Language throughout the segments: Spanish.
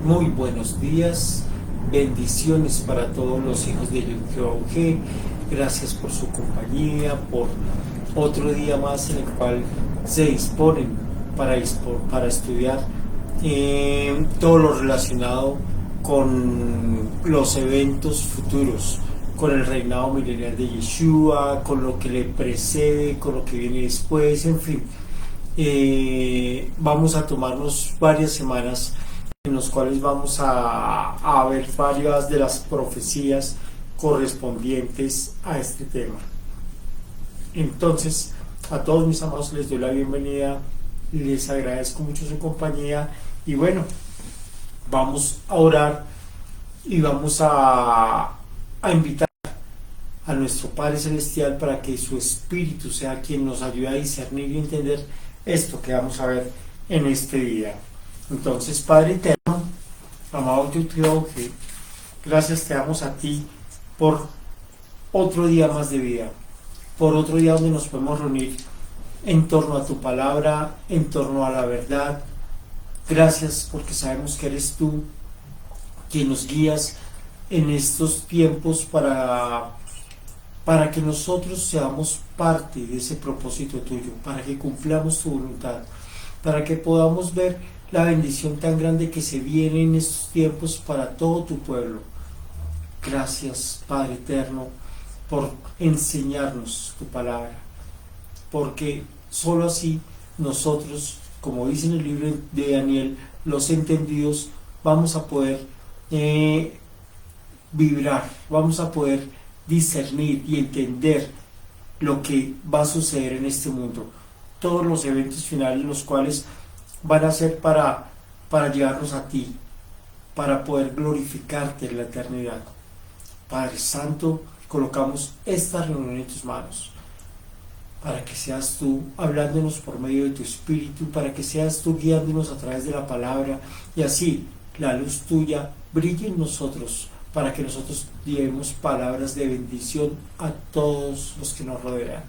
Muy buenos días, bendiciones para todos los hijos de Yud-Heh. Gracias por su compañía, por otro día más en el cual se disponen para estudiar todo lo relacionado con los eventos futuros, con el reinado milenial de Yeshua, con lo que le precede, con lo que viene después, en fin. Vamos a tomarnos varias semanas en los cuales vamos a ver varias de las profecías correspondientes a este tema. Entonces, a todos mis amados les doy la bienvenida, les agradezco mucho su compañía y bueno, vamos a orar y vamos a invitar a nuestro Padre Celestial para que su Espíritu sea quien nos ayude a discernir y entender esto que vamos a ver en este día. Entonces, Padre eterno, amado Yud-Heh, gracias te damos a ti por otro día más de vida, por otro día donde nos podemos reunir en torno a tu palabra, en torno a la verdad. Gracias porque sabemos que eres tú quien nos guías en estos tiempos para que nosotros seamos parte de ese propósito tuyo, para que cumplamos tu voluntad, para que podamos ver la bendición tan grande que se viene en estos tiempos para todo tu pueblo. Gracias, Padre eterno, por enseñarnos tu palabra, porque sólo así nosotros, como dice en el libro de Daniel, los entendidos, vamos a poder vibrar, vamos a poder discernir y entender lo que va a suceder en este mundo, todos los eventos finales, los cuales van a ser para llevarnos a ti, para poder glorificarte en la eternidad. Padre Santo, colocamos esta reunión en tus manos, para que seas tú hablándonos por medio de tu Espíritu, para que seas tú guiándonos a través de la palabra, y así la luz tuya brille en nosotros, para que nosotros llevemos palabras de bendición a todos los que nos rodean.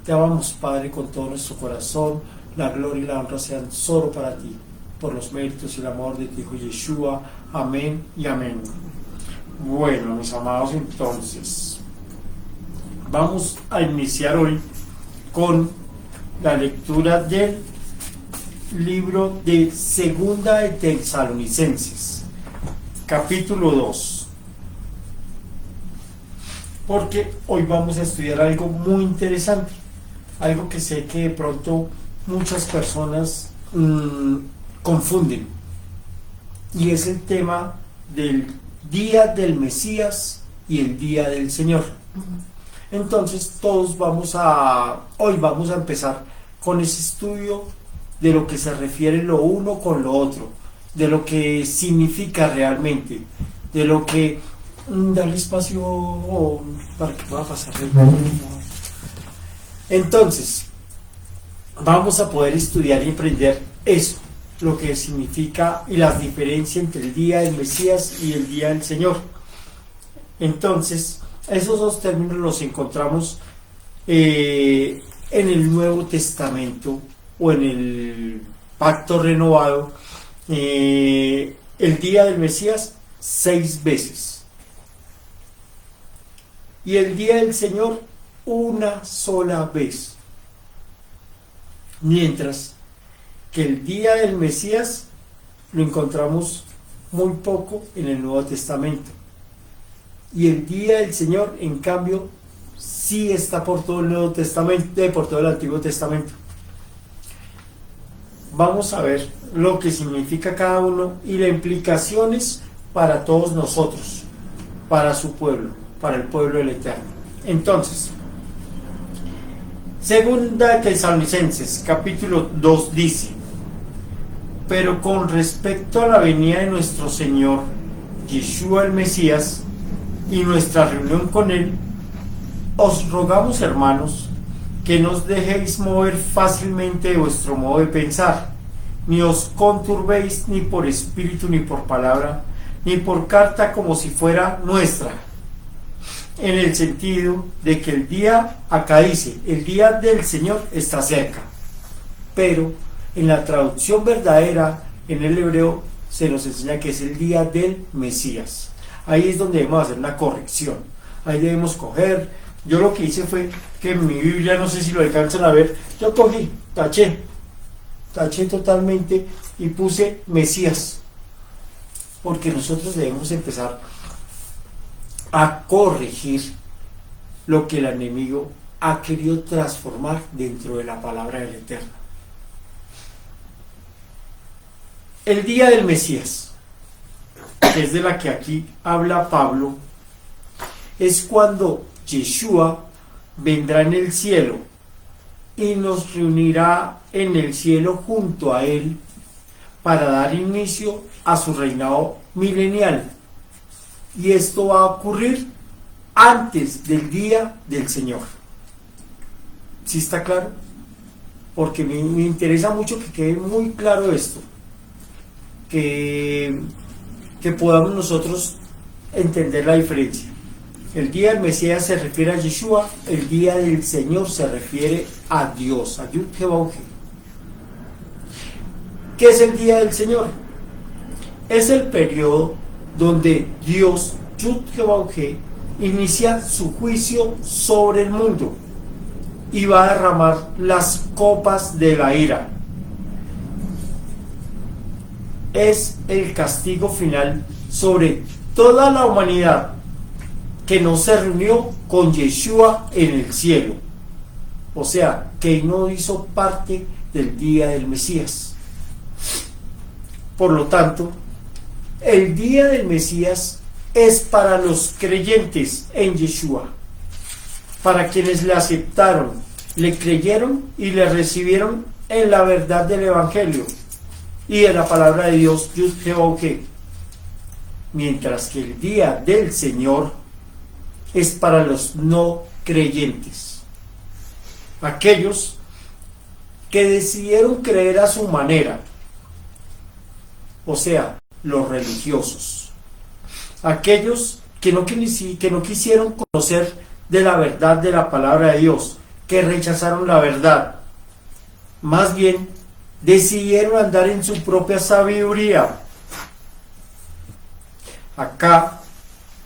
Te amamos, Padre, con todo nuestro corazón. La gloria y la honra sean solo para ti, por los méritos y el amor de tu Hijo Yeshua. Amén y amén. Bueno, mis amados, entonces vamos a iniciar hoy con la lectura del libro de Segunda de Tesalonicenses, capítulo 2. Porque hoy vamos a estudiar algo muy interesante, algo que sé que de pronto muchas personas confunden, y es el tema del día del Mesías y el día del Señor. Entonces hoy vamos a empezar con ese estudio de lo que se refiere lo uno con lo otro, de lo que significa realmente, de lo que darle espacio para que pueda pasar. Entonces vamos a poder estudiar y aprender eso, lo que significa y las diferencias entre el día del Mesías y el día del Señor. Entonces, esos dos términos los encontramos en el Nuevo Testamento o en el Pacto Renovado. El día del Mesías 6 veces y el día del Señor una sola vez. Mientras que el día del Mesías lo encontramos muy poco en el Nuevo Testamento. Y el día del Señor, en cambio, sí está por todo el Nuevo Testamento, por todo el Antiguo Testamento. Vamos a ver lo que significa cada uno y las implicaciones para todos nosotros, para su pueblo, para el pueblo del Eterno. Entonces, Segunda de Tesalonicenses, capítulo 2 dice: pero con respecto a la venida de nuestro Señor, Yeshua el Mesías, y nuestra reunión con Él, os rogamos, hermanos, que no os dejéis mover fácilmente de vuestro modo de pensar, ni os conturbéis ni por espíritu ni por palabra, ni por carta como si fuera nuestra, en el sentido de que el día, acá dice, el día del Señor está cerca, pero en la traducción verdadera, en el hebreo, se nos enseña que es el día del Mesías. Ahí es donde debemos hacer una corrección. Ahí debemos coger. Yo lo que hice fue que en mi Biblia, no sé si lo alcanzan a ver, yo cogí, taché totalmente y puse Mesías. Porque nosotros debemos empezar a corregir lo que el enemigo ha querido transformar dentro de la palabra del Eterno. El día del Mesías, que es de la que aquí habla Pablo, es cuando Yeshua vendrá en el cielo y nos reunirá en el cielo junto a él para dar inicio a su reinado milenial. Y esto va a ocurrir antes del día del Señor. ¿Sí está claro? Porque me interesa mucho que quede muy claro esto. Que podamos nosotros entender la diferencia. El día del Mesías se refiere a Yeshua, el día del Señor se refiere a Dios, a Yud-Heh-Vav-Heh. ¿Qué es el día del Señor? Es el periodo donde Dios, Yud-Heh-Vav-Heh, inicia su juicio sobre el mundo y va a derramar las copas de la ira. Es el castigo final sobre toda la humanidad que no se reunió con Yeshua en el cielo, o sea, que no hizo parte del día del Mesías. Por lo tanto, el día del Mesías es para los creyentes en Yeshua, para quienes le aceptaron, le creyeron y le recibieron en la verdad del Evangelio y de la palabra de Dios, Yud-Heh-Vav-Heh. Mientras que el día del Señor es para los no creyentes, aquellos que decidieron creer a su manera, o sea, los religiosos, aquellos que no quisieron conocer de la verdad de la palabra de Dios, que rechazaron la verdad, más bien decidieron andar en su propia sabiduría. Acá,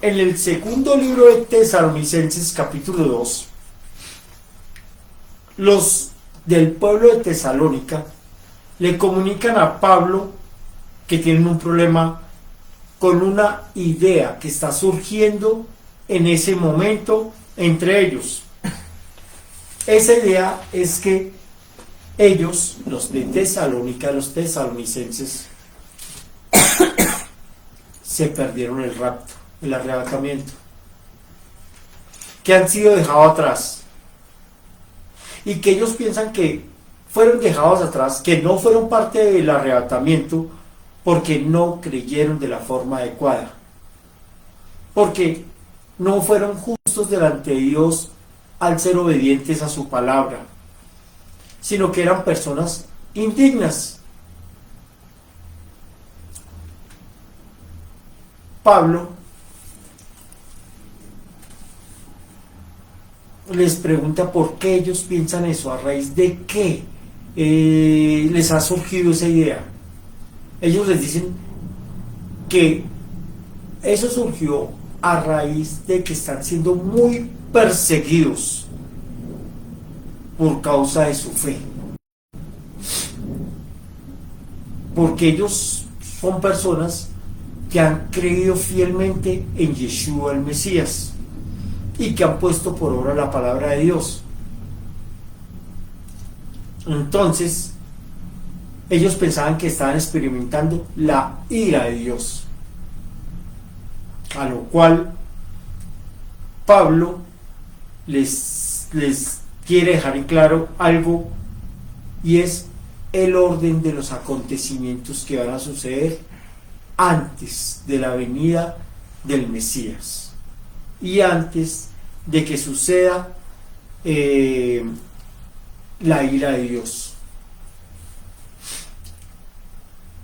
en el segundo libro de Tesalonicenses, capítulo 2, los del pueblo de Tesalónica le comunican a Pablo que tienen un problema con una idea que está surgiendo en ese momento entre ellos. Esa idea es que ellos, los de Tesalónica, los tesalonicenses, se perdieron el rapto, el arrebatamiento, que han sido dejados atrás, y que ellos piensan que fueron dejados atrás, que no fueron parte del arrebatamiento porque no creyeron de la forma adecuada, porque no fueron justos delante de Dios al ser obedientes a su palabra, sino que eran personas indignas. Pablo les pregunta por qué ellos piensan eso, a raíz de qué les ha surgido esa idea. Ellos les dicen que eso surgió a raíz de que están siendo muy perseguidos por causa de su fe, porque ellos son personas que han creído fielmente en Yeshua el Mesías y que han puesto por obra la palabra de Dios. Entonces ellos pensaban que estaban experimentando la ira de Dios, a lo cual Pablo les quiere dejar en claro algo, y es el orden de los acontecimientos que van a suceder antes de la venida del Mesías y antes de que suceda la ira de Dios.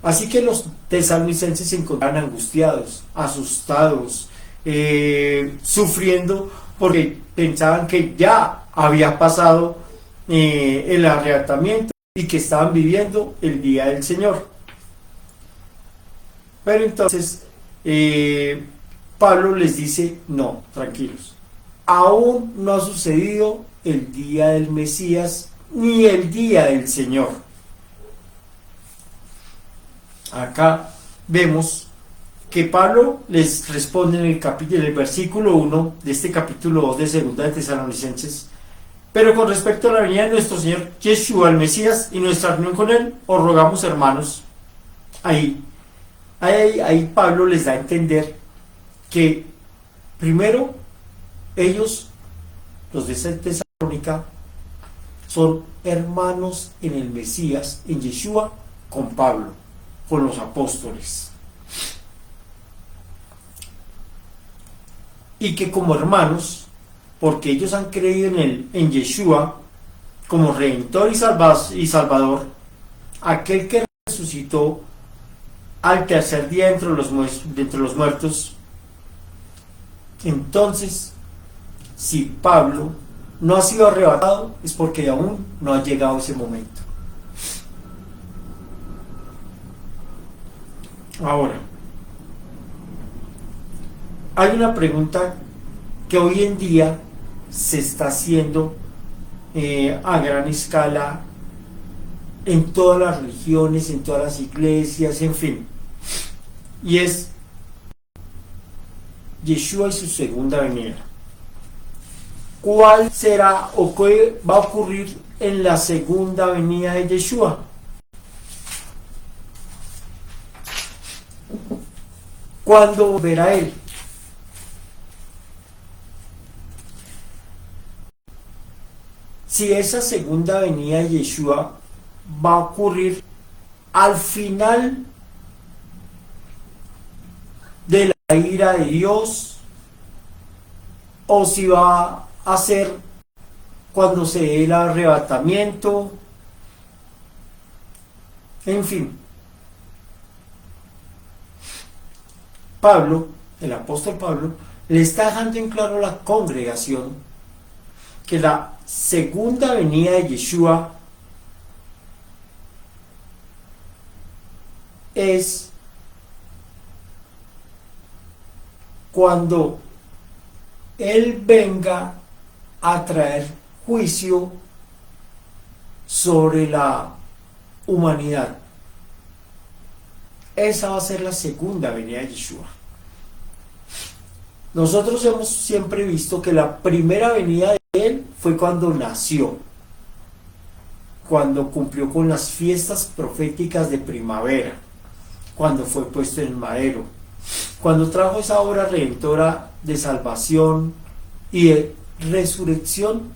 Así que los tesalonicenses se encontraban angustiados, asustados, sufriendo, porque pensaban que ya había pasado el arrebatamiento y que estaban viviendo el día del Señor. Pero entonces Pablo les dice, no, tranquilos, aún no ha sucedido el día del Mesías ni el día del Señor. Acá vemos que Pablo les responde en el versículo 1 de este capítulo 2 de Segunda de Tesalonicenses: pero con respecto a la venida de nuestro Señor Yeshua, el Mesías, y nuestra reunión con Él, os rogamos, hermanos. Ahí Pablo les da a entender que primero ellos, los de Tesalónica, son hermanos en el Mesías, en Yeshua, con Pablo, con los apóstoles. Y que como hermanos, porque ellos han creído en Yeshua como Redentor y Salvador, aquel que resucitó al tercer día entre los muertos, entonces, si Pablo no ha sido arrebatado, es porque aún no ha llegado ese momento. Ahora, hay una pregunta que hoy en día se está haciendo a gran escala en todas las religiones, en todas las iglesias, en fin, y es Yeshua y su segunda venida. ¿Cuál será o qué va a ocurrir en la segunda venida de Yeshua? ¿Cuándo volverá Él? Si esa segunda venida de Yeshua va a ocurrir al final de la ira de Dios, o si va a ser cuando se dé el arrebatamiento, en fin. Pablo, el apóstol Pablo, le está dejando en claro a la congregación que la segunda venida de Yeshua es cuando Él venga a traer juicio sobre la humanidad. Esa va a ser la segunda venida de Yeshua. Nosotros hemos siempre visto que la primera venida de Él fue cuando nació, cuando cumplió con las fiestas proféticas de primavera, cuando fue puesto en el madero, cuando trajo esa obra redentora de salvación y de resurrección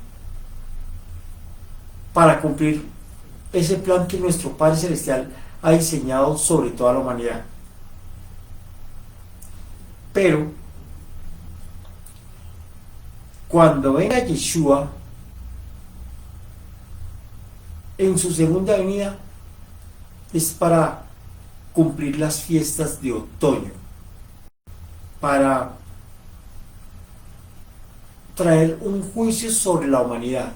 para cumplir ese plan que nuestro Padre Celestial ha diseñado sobre toda la humanidad. Pero cuando venga Yeshua en su segunda venida, es para cumplir las fiestas de otoño, para traer un juicio sobre la humanidad.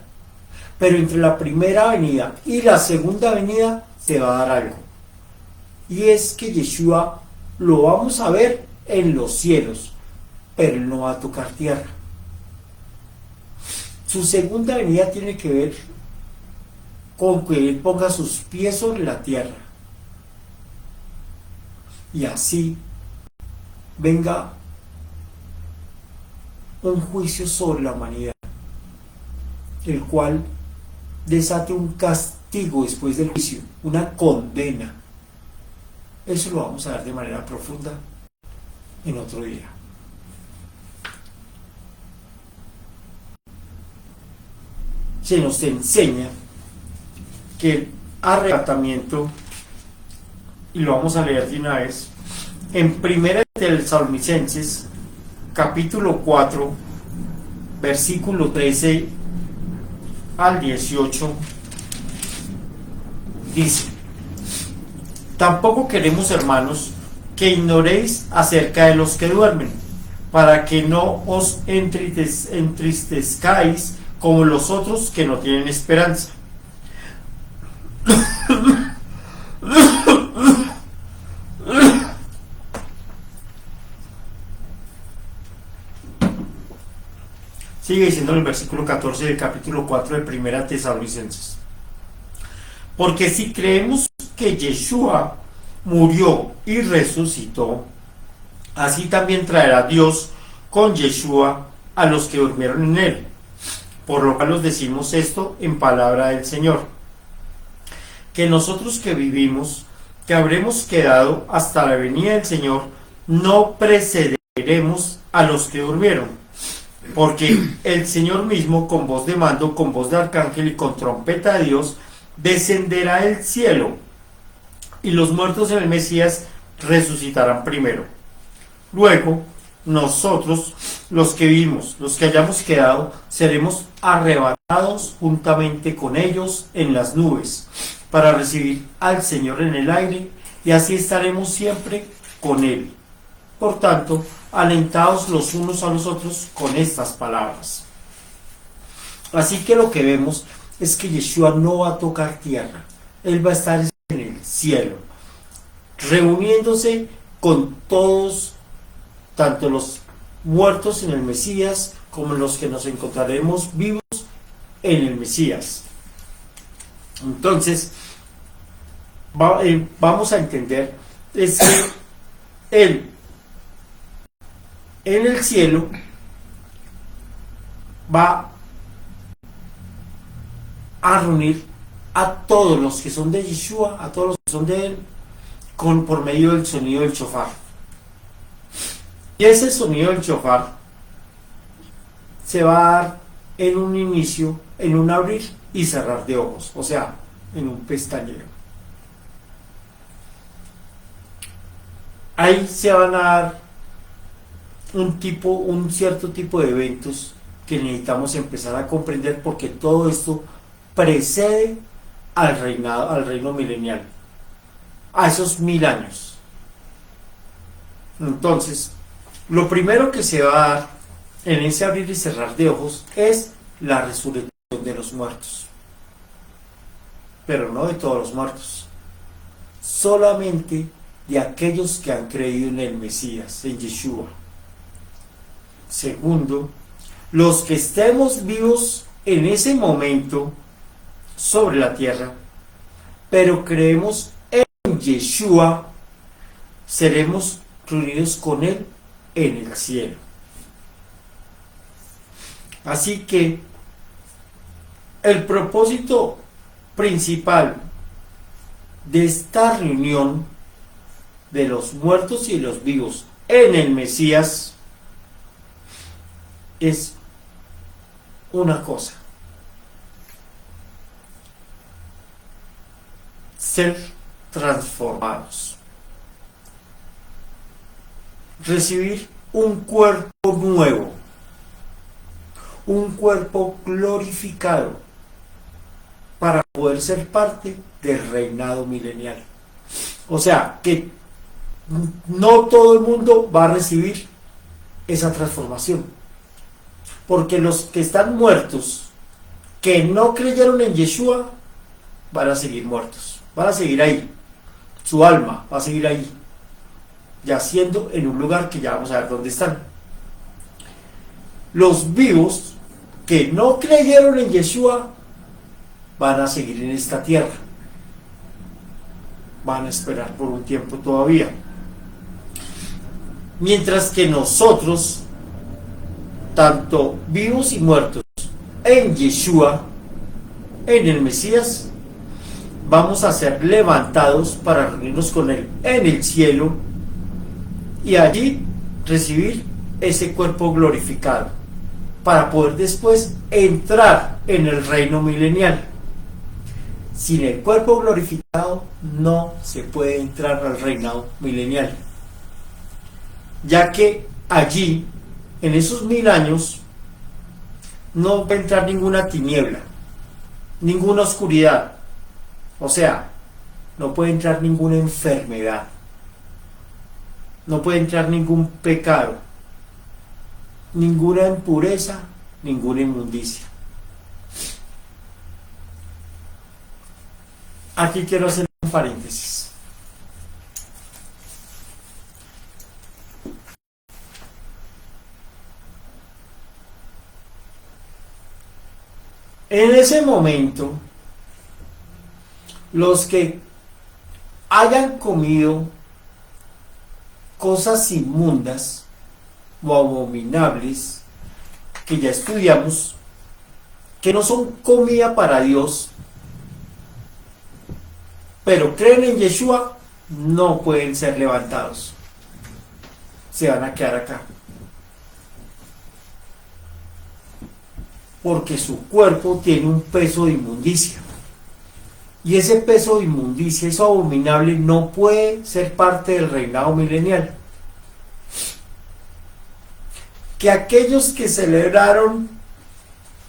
Pero entre la primera venida y la segunda venida se va a dar algo, y es que Yeshua lo vamos a ver en los cielos, pero Él no va a tocar tierra. Su segunda venida tiene que ver con que Él ponga sus pies sobre la tierra, y así venga un juicio sobre la humanidad, el cual desate un castigo después del juicio, una condena. Eso lo vamos a ver de manera profunda en otro día. Se nos enseña que el arrebatamiento, y lo vamos a leer de una vez, en 1 Tesalonicenses capítulo 4 versículo 13 al 18, dice: tampoco queremos, hermanos, que ignoréis acerca de los que duermen, para que no os entristezcáis como los otros que no tienen esperanza. Sigue diciendo en el versículo 14 del capítulo 4 de Primera Tesalonicenses. Porque si creemos que Yeshua murió y resucitó, así también traerá Dios con Yeshua a los que durmieron en él. Por lo cual os decimos esto en palabra del Señor, que nosotros que vivimos, que habremos quedado hasta la venida del Señor, no precederemos a los que durmieron, porque el Señor mismo, con voz de mando, con voz de arcángel y con trompeta de Dios, descenderá del cielo, y los muertos en el Mesías resucitarán primero. Luego, nosotros, los que vivimos, los que hayamos quedado, seremos arrebatados juntamente con ellos en las nubes, para recibir al Señor en el aire, y así estaremos siempre con Él. Por tanto, alentaos los unos a los otros con estas palabras. Así que lo que vemos es que Yeshua no va a tocar tierra, Él va a estar en el cielo, reuniéndose con todos, tanto los muertos en el Mesías como los que nos encontraremos vivos en el Mesías. Entonces, vamos a entender es que Él en el cielo va a reunir a todos los que son de Yeshua, a todos los que son de Él, por medio del sonido del shofar. Y ese sonido del shofar se va a dar en un inicio, en un abrir y cerrar de ojos, o sea, en un pestañeo. Ahí se van a dar un cierto tipo de eventos que necesitamos empezar a comprender, porque todo esto precede al reino milenial, a esos 1000 años. Entonces, lo primero que se va a dar en ese abrir y cerrar de ojos es la resurrección de los muertos, pero no de todos los muertos, solamente de aquellos que han creído en el Mesías, en Yeshua. Segundo, los que estemos vivos en ese momento sobre la tierra, pero creemos en Yeshua, seremos reunidos con Él en el cielo. Así que el propósito principal de esta reunión de los muertos y los vivos en el Mesías es una cosa: ser transformados, recibir un cuerpo nuevo, un cuerpo glorificado, para poder ser parte del reinado milenial. O sea, que no todo el mundo va a recibir esa transformación, porque los que están muertos, que no creyeron en Yeshua, van a seguir muertos, van a seguir ahí, su alma va a seguir ahí, yaciendo en un lugar que ya vamos a ver dónde están. Los vivos que no creyeron en Yeshua van a seguir en esta tierra, van a esperar por un tiempo todavía, mientras que nosotros, tanto vivos y muertos en Yeshua, en el Mesías, vamos a ser levantados para reunirnos con Él en el cielo y allí recibir ese cuerpo glorificado, para poder después entrar en el reino milenial. Sin el cuerpo glorificado no se puede entrar al reinado milenial, ya que allí, en esos 1000 años, no va a entrar ninguna tiniebla, ninguna oscuridad, o sea, no puede entrar ninguna enfermedad, no puede entrar ningún pecado, ninguna impureza, ninguna inmundicia. Aquí quiero hacer un paréntesis. En ese momento, los que hayan comido cosas inmundas o abominables, que ya estudiamos, que no son comida para Dios, pero creen en Yeshua, no pueden ser levantados. Se van a quedar acá. Porque su cuerpo tiene un peso de inmundicia. Y ese peso de inmundicia, eso abominable, no puede ser parte del reinado milenial. Que aquellos que celebraron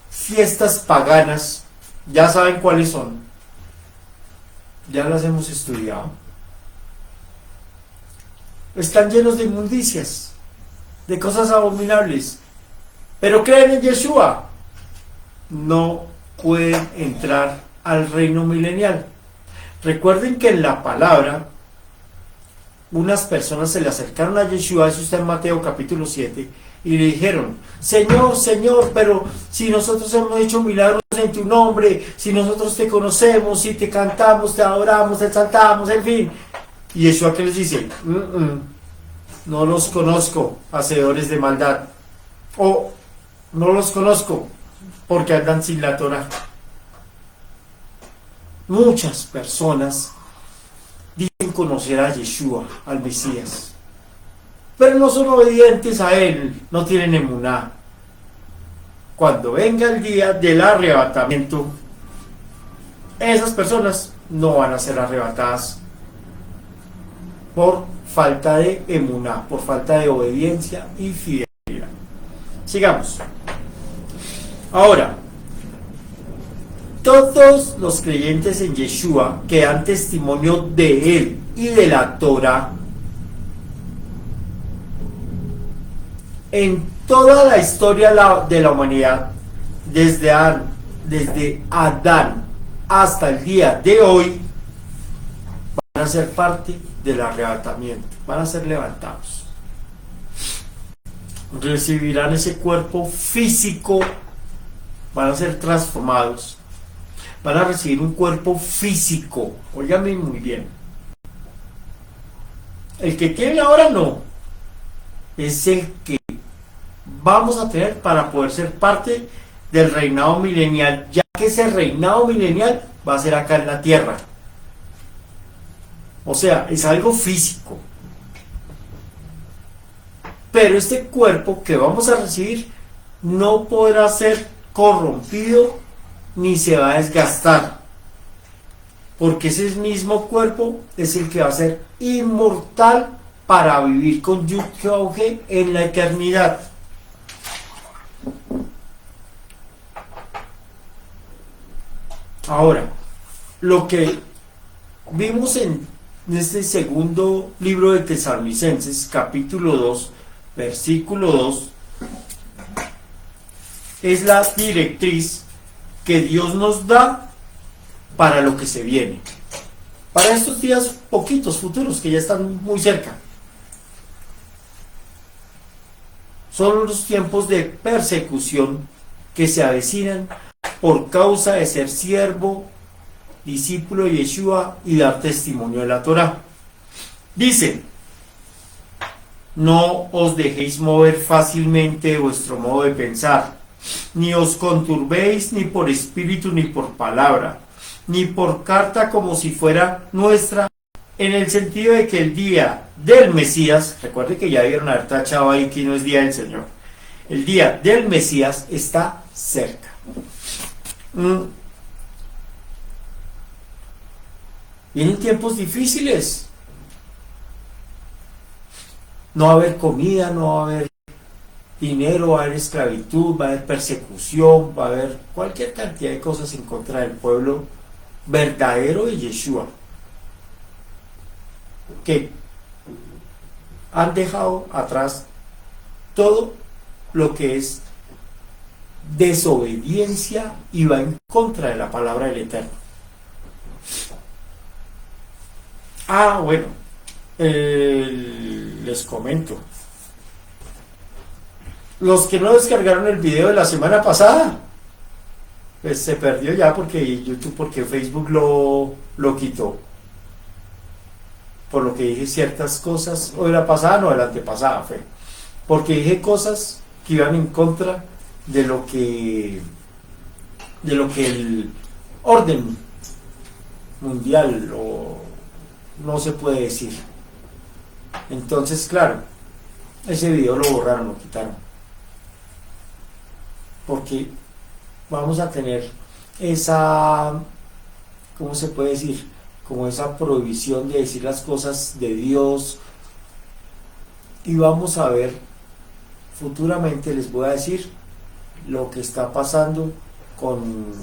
fiestas paganas, ya saben cuáles son, ya las hemos estudiado, están llenos de inmundicias, de cosas abominables, pero creen en Yeshua, no pueden entrar al reino milenial. Recuerden que en la palabra unas personas se le acercaron a Yeshua, eso está en Mateo capítulo 7, y le dijeron: Señor, Señor, pero si nosotros hemos hecho milagros en tu nombre, si nosotros te conocemos, si te cantamos, te adoramos, te exaltamos, en fin. Y Yeshua, ¿qué les dice? No los conozco, hacedores de maldad. O no los conozco, porque andan sin la Torá. Muchas personas dicen conocer a Yeshua, al Mesías, pero no son obedientes a él, no tienen emuná. Cuando venga el día del arrebatamiento, esas personas no van a ser arrebatadas por falta de emuná, por falta de obediencia y fidelidad. Sigamos. Ahora, todos los creyentes en Yeshua que dan testimonio de él y de la Torah, en toda la historia de la humanidad, desde Adán hasta el día de hoy, van a ser parte del arrebatamiento, van a ser levantados. Recibirán ese cuerpo físico, van a ser transformados, van a recibir un cuerpo físico. Óigame muy bien. El que tiene ahora no, es el que vamos a tener para poder ser parte del reinado milenial, ya que ese reinado milenial va a ser acá en la tierra. O sea, es algo físico. Pero este cuerpo que vamos a recibir no podrá ser corrompido ni se va a desgastar, porque ese mismo cuerpo es el que va a ser inmortal para vivir con Yud-Heh en la eternidad. Ahora, lo que vimos en este segundo libro de Tesalonicenses, capítulo 2, versículo 2, es la directriz que Dios nos da para lo que se viene, para estos días poquitos futuros que ya están muy cerca. Son los tiempos de persecución que se avecinan por causa de ser siervo, discípulo de Yeshua y dar testimonio de la Torá. Dice: no os dejéis mover fácilmente de vuestro modo de pensar, ni os conturbéis ni por espíritu ni por palabra, ni por carta como si fuera nuestra, en el sentido de que el día del Mesías, recuerde que ya debieron haber tachado ahí que no es día del Señor, el día del Mesías está cerca. Vienen tiempos difíciles. No va a haber comida, no va a haber dinero, va a haber esclavitud, va a haber persecución, va a haber cualquier cantidad de cosas en contra del pueblo verdadero de Yeshua, que han dejado atrás todo lo que es desobediencia y va en contra de la palabra del Eterno. Bueno, les comento. Los que no descargaron el video de la semana pasada, Pues se perdió ya porque YouTube, porque Facebook lo quitó. Por lo que dije ciertas cosas, o de la pasada, no, de la antepasada fue. Porque dije cosas que iban en contra de lo que el orden mundial, o no se puede decir. Entonces, claro, ese video lo borraron, lo quitaron. Porque vamos a tener esa, ¿cómo se puede decir? Como esa prohibición de decir las cosas de Dios. Y vamos a ver, futuramente les voy a decir lo que está pasando con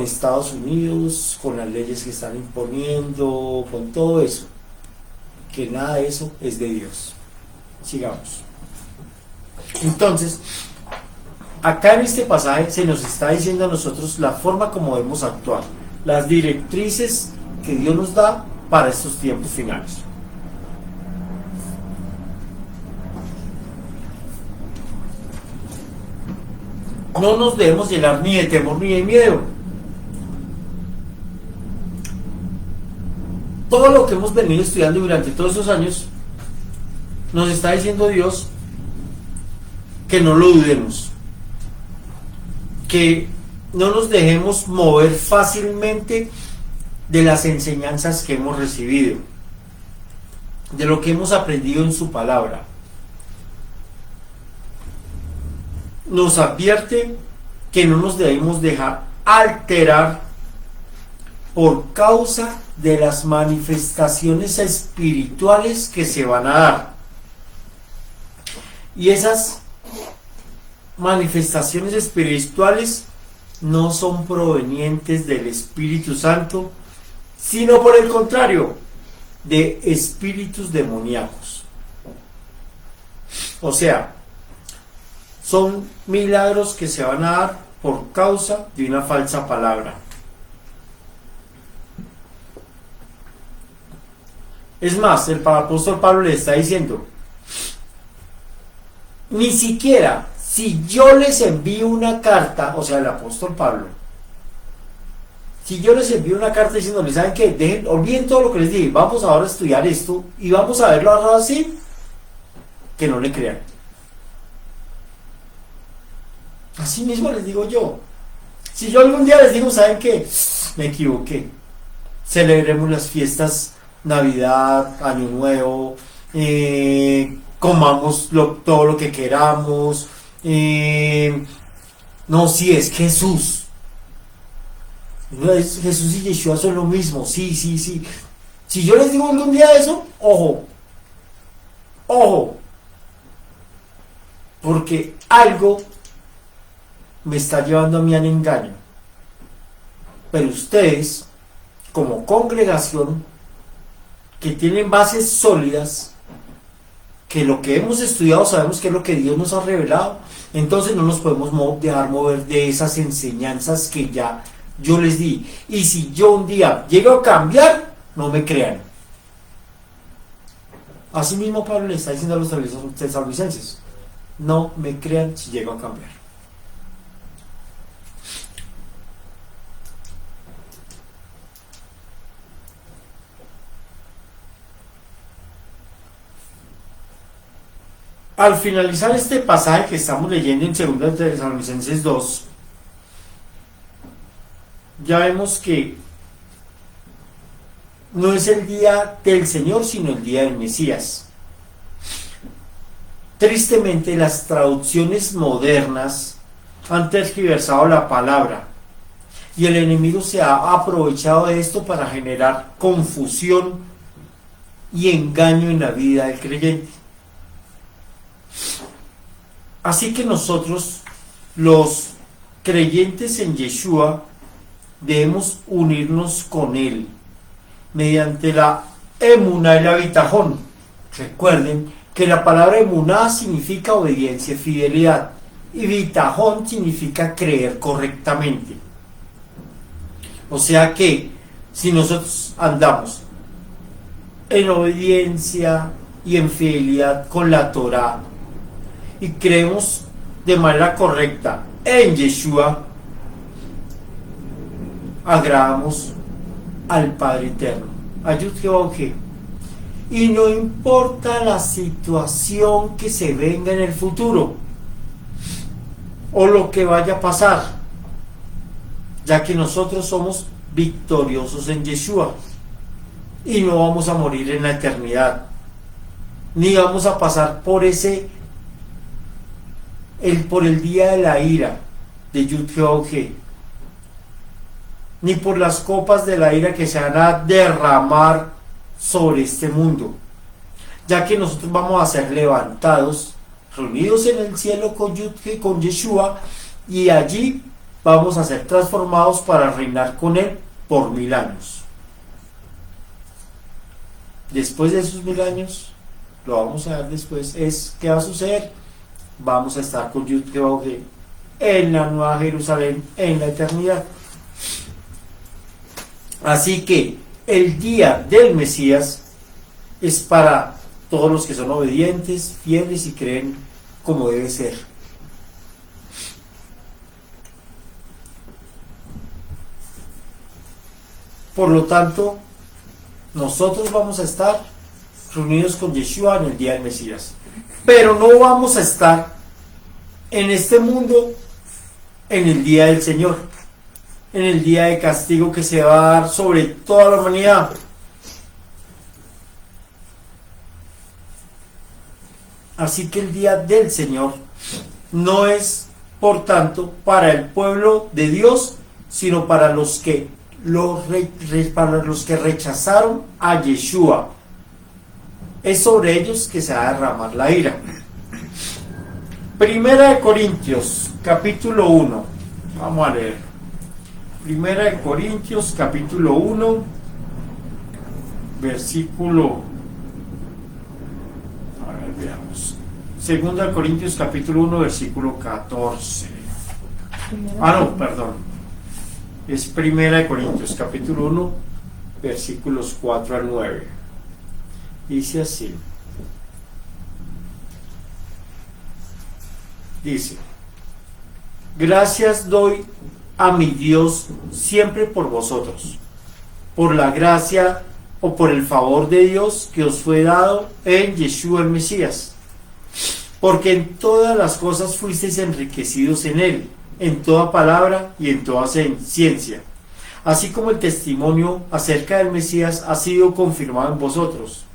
Estados Unidos, con las leyes que están imponiendo, con todo eso. Que nada de eso es de Dios. Sigamos. Entonces, acá en este pasaje se nos está diciendo a nosotros la forma como debemos actuar, las directrices que Dios nos da para estos tiempos finales. No nos debemos llenar ni de temor ni de miedo. Todo lo que hemos venido estudiando durante todos estos años, nos está diciendo Dios que no lo dudemos, que no nos dejemos mover fácilmente de las enseñanzas que hemos recibido, de lo que hemos aprendido en su palabra. Nos advierte que no nos debemos dejar alterar por causa de las manifestaciones espirituales que se van a dar. Y esas manifestaciones espirituales no son provenientes del Espíritu Santo, sino por el contrario, de espíritus demoníacos. O sea, son milagros que se van a dar por causa de una falsa palabra. Es más, el apóstol Pablo le está diciendo, ni siquiera si yo les envío una carta, o sea, el apóstol Pablo, si yo les envío una carta diciéndoles, ¿saben qué? Olviden todo lo que les dije, vamos ahora a estudiar esto y vamos a verlo así, que no le crean. Así mismo les digo yo. Si yo algún día les digo, ¿saben qué? Me equivoqué. Celebremos las fiestas, Navidad, Año Nuevo, comamos todo lo que queramos. No, si es Jesús. Jesús y Yeshua son lo mismo. Sí. Si yo les digo algún día eso, ojo. Porque algo me está llevando a mí al engaño. Pero ustedes, como congregación, que tienen bases sólidas, que lo que hemos estudiado sabemos que es lo que Dios nos ha revelado, entonces no nos podemos dejar mover de esas enseñanzas que ya yo les di. Y si yo un día llego a cambiar, no me crean. Así mismo Pablo le está diciendo a los tesalonicenses, no me crean si llego a cambiar. Al finalizar este pasaje que estamos leyendo en 2 Tesalonicenses 2, ya vemos que no es el día del Señor, sino el día del Mesías. Tristemente, las traducciones modernas han tergiversado la palabra y el enemigo se ha aprovechado de esto para generar confusión y engaño en la vida del creyente. Así que nosotros, los creyentes en Yeshua, debemos unirnos con Él mediante la emuná y la bitajón. Recuerden que la palabra emuná significa obediencia y fidelidad, y bitajón significa creer correctamente. O sea que si nosotros andamos en obediencia y en fidelidad con la Torá, y creemos de manera correcta en Yeshua, agradamos al Padre Eterno, a Yud-Heh-Vah-He. Y no importa la situación que se venga en el futuro o lo que vaya a pasar, ya que nosotros somos victoriosos en Yeshua y no vamos a morir en la eternidad, ni vamos a pasar por por el día de la ira de Yud-Heh-Vah-He, ni por las copas de la ira que se van a derramar sobre este mundo, ya que nosotros vamos a ser levantados, reunidos en el cielo con Yeshua, y allí vamos a ser transformados para reinar con él por 1000 años. Después de esos 1000 años, lo vamos a ver después, ¿qué va a suceder? Vamos a estar con Yud-Heh-Vah-He en la Nueva Jerusalén, en la eternidad. Así que el día del Mesías es para todos los que son obedientes, fieles y creen como debe ser. Por lo tanto, nosotros vamos a estar reunidos con Yeshua en el día del Mesías, pero no vamos a estar en este mundo en el día del Señor, en el día de castigo que se va a dar sobre toda la humanidad. Así que el día del Señor no es, por tanto, para el pueblo de Dios, sino para los que rechazaron a Yeshua. Es sobre ellos que se va a derramar la ira. Primera de Corintios, capítulo 1. Vamos a leer. Primera de Corintios, capítulo 1, versículo... A ver, veamos. Segunda de Corintios, capítulo 1, versículo 14. No, perdón. Es Primera de Corintios, capítulo 1, versículos 4 al 9. Dice así. Dice: gracias doy a mi Dios siempre por vosotros, por la gracia o por el favor de Dios que os fue dado en Yeshua el Mesías, porque en todas las cosas fuisteis enriquecidos en él, en toda palabra y en toda ciencia, así como el testimonio acerca del Mesías ha sido confirmado en vosotros,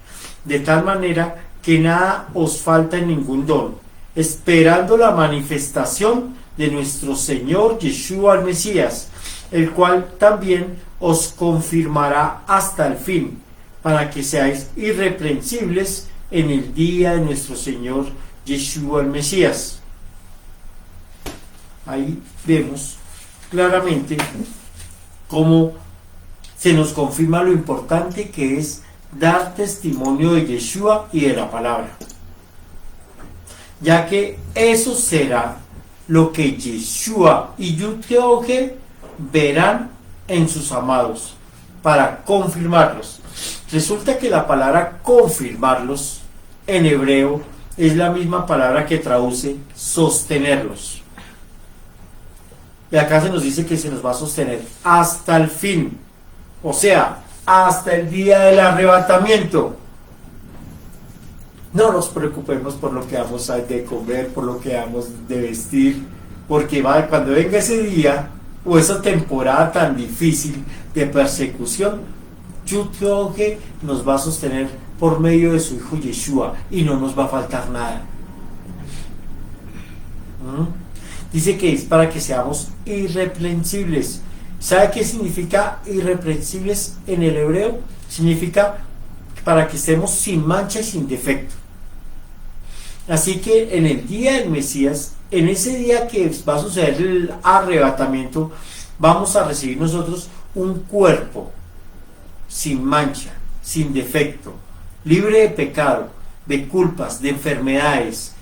de tal manera que nada os falta en ningún don, esperando la manifestación de nuestro Señor Yeshua el Mesías, el cual también os confirmará hasta el fin, para que seáis irreprensibles en el día de nuestro Señor Yeshua el Mesías. Ahí vemos claramente cómo se nos confirma lo importante que es dar testimonio de Yeshua y de la palabra, ya que eso será lo que Yeshua y Yud-Heh-Vah-He verán en sus amados para confirmarlos. Resulta que la palabra confirmarlos en hebreo es la misma palabra que traduce sostenerlos. Y acá se nos dice que se nos va a sostener hasta el fin, o sea, hasta el día del arrebatamiento. No nos preocupemos por lo que vamos a de comer, por lo que vamos de vestir, porque cuando venga ese día o esa temporada tan difícil de persecución, Yud-Heh-Vah-He nos va a sostener por medio de su hijo Yeshua y no nos va a faltar nada. Dice que es para que seamos irreprensibles. ¿Sabe qué significa irreprensibles en el hebreo? Significa para que estemos sin mancha y sin defecto. Así que en el día del Mesías, en ese día que va a suceder el arrebatamiento, vamos a recibir nosotros un cuerpo sin mancha, sin defecto, libre de pecado, de culpas, de enfermedades,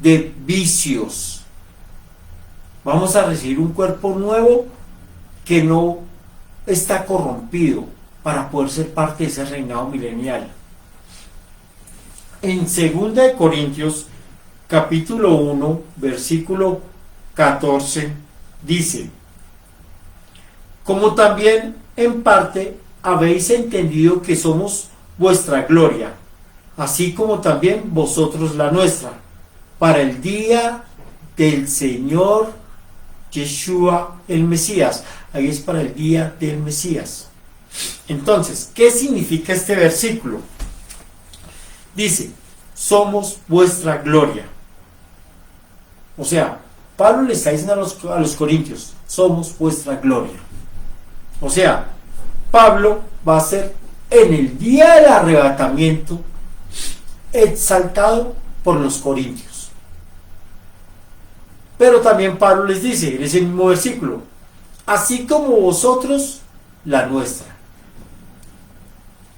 de vicios. Vamos a recibir un cuerpo nuevo que no está corrompido para poder ser parte de ese reinado milenial. En 2 de Corintios, capítulo 1, versículo 14 dice: como también en parte habéis entendido que somos vuestra gloria, así como también vosotros la nuestra, para el día del Señor Yeshua el Mesías. Ahí es para el día del Mesías. Entonces, ¿qué significa este versículo? Dice: somos vuestra gloria. O sea, Pablo le está diciendo a los corintios: somos vuestra gloria. O sea, Pablo va a ser en el día del arrebatamiento exaltado por los corintios. Pero también Pablo les dice en ese mismo versículo: así como vosotros la nuestra.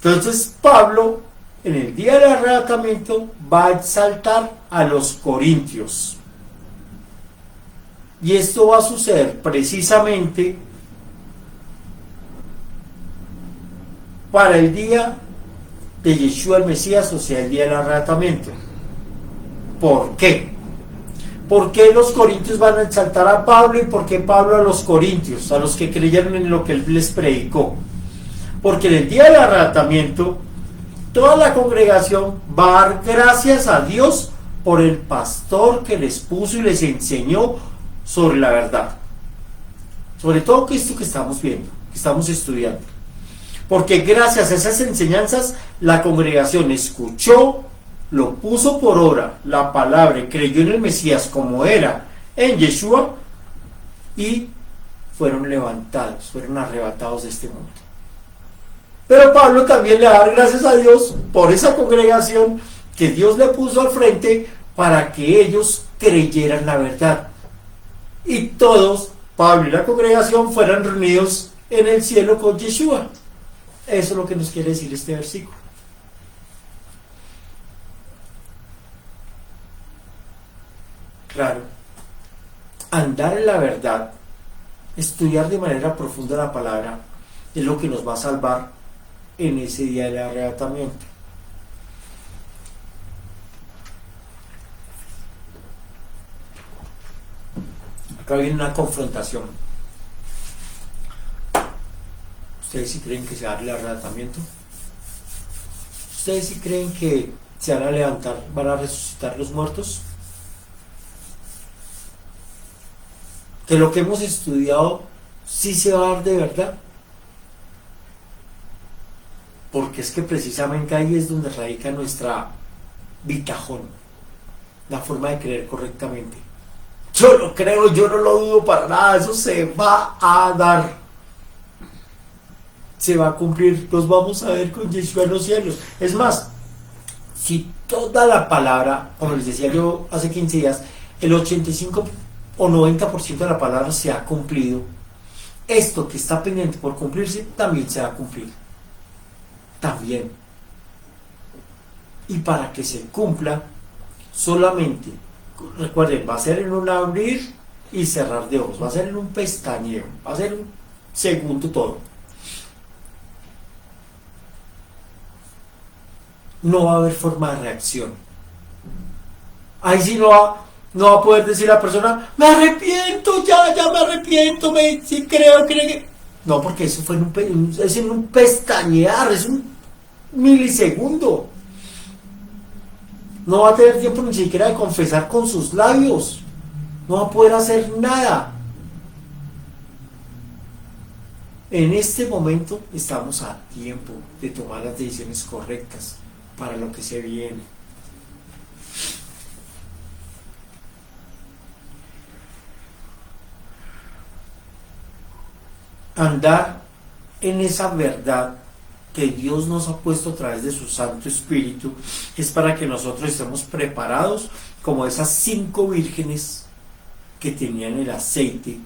Entonces Pablo en el día del arrebatamiento va a exaltar a los corintios. Y esto va a suceder precisamente para el día de Yeshua el Mesías, o sea, el día del arrebatamiento. ¿Por qué? ¿Por qué los corintios van a exaltar a Pablo y por qué Pablo a los corintios, a los que creyeron en lo que él les predicó? Porque en el día del arrebatamiento toda la congregación va a dar gracias a Dios por el pastor que les puso y les enseñó sobre la verdad, sobre todo esto que estamos viendo, que estamos estudiando. Porque gracias a esas enseñanzas la congregación escuchó, lo puso por obra, la palabra, y creyó en el Mesías como era en Yeshua, y fueron levantados, fueron arrebatados de este mundo. Pero Pablo también le da gracias a Dios por esa congregación que Dios le puso al frente para que ellos creyeran la verdad. Y todos, Pablo y la congregación, fueran reunidos en el cielo con Yeshua. Eso es lo que nos quiere decir este versículo. Claro, andar en la verdad, estudiar de manera profunda la palabra, es lo que nos va a salvar en ese día del arrebatamiento. Acá viene una confrontación. ¿Ustedes sí creen que se va a dar el arrebatamiento? ¿Ustedes sí creen que se van a levantar, van a resucitar los muertos? Que lo que hemos estudiado sí se va a dar de verdad. Porque es que precisamente ahí es donde radica nuestra bitajón, la forma de creer correctamente. Yo lo creo, yo no lo dudo para nada, eso se va a dar. Se va a cumplir, los vamos a ver con Yeshua en los cielos. Es más, si toda la palabra, como les decía yo hace 15 días, el 85 o 90% de la palabra se ha cumplido, esto que está pendiente por cumplirse también se va a cumplir. También. Y para que se cumpla, solamente, recuerden, va a ser en un abrir y cerrar de ojos, va a ser en un pestañeo, va a ser un segundo todo. No va a haber forma de reacción. Ahí sí no va a poder decir la persona: me arrepiento, ya me arrepiento, sí creo que... No, porque eso fue es en un pestañear, es un milisegundo. No va a tener tiempo ni siquiera de confesar con sus labios. No va a poder hacer nada. En este momento estamos a tiempo de tomar las decisiones correctas para lo que se viene. Andar en esa verdad que Dios nos ha puesto a través de su Santo Espíritu es para que nosotros estemos preparados como esas 5 vírgenes que tenían el aceite,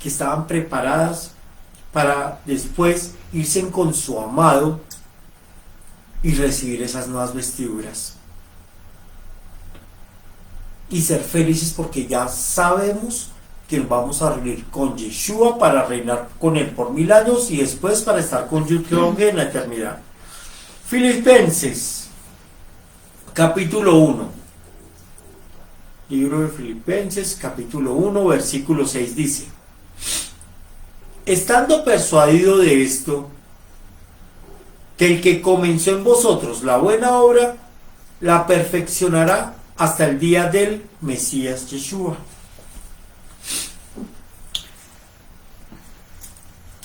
que estaban preparadas para después irse con su amado y recibir esas nuevas vestiduras y ser felices porque ya sabemos que vamos a reunir con Yeshua para reinar con él por 1000 años y después para estar con Yud-Heh en la eternidad. Filipenses capítulo 1. Libro de Filipenses, capítulo 1, versículo 6 dice: estando persuadido de esto, que el que comenzó en vosotros la buena obra, la perfeccionará hasta el día del Mesías Yeshua.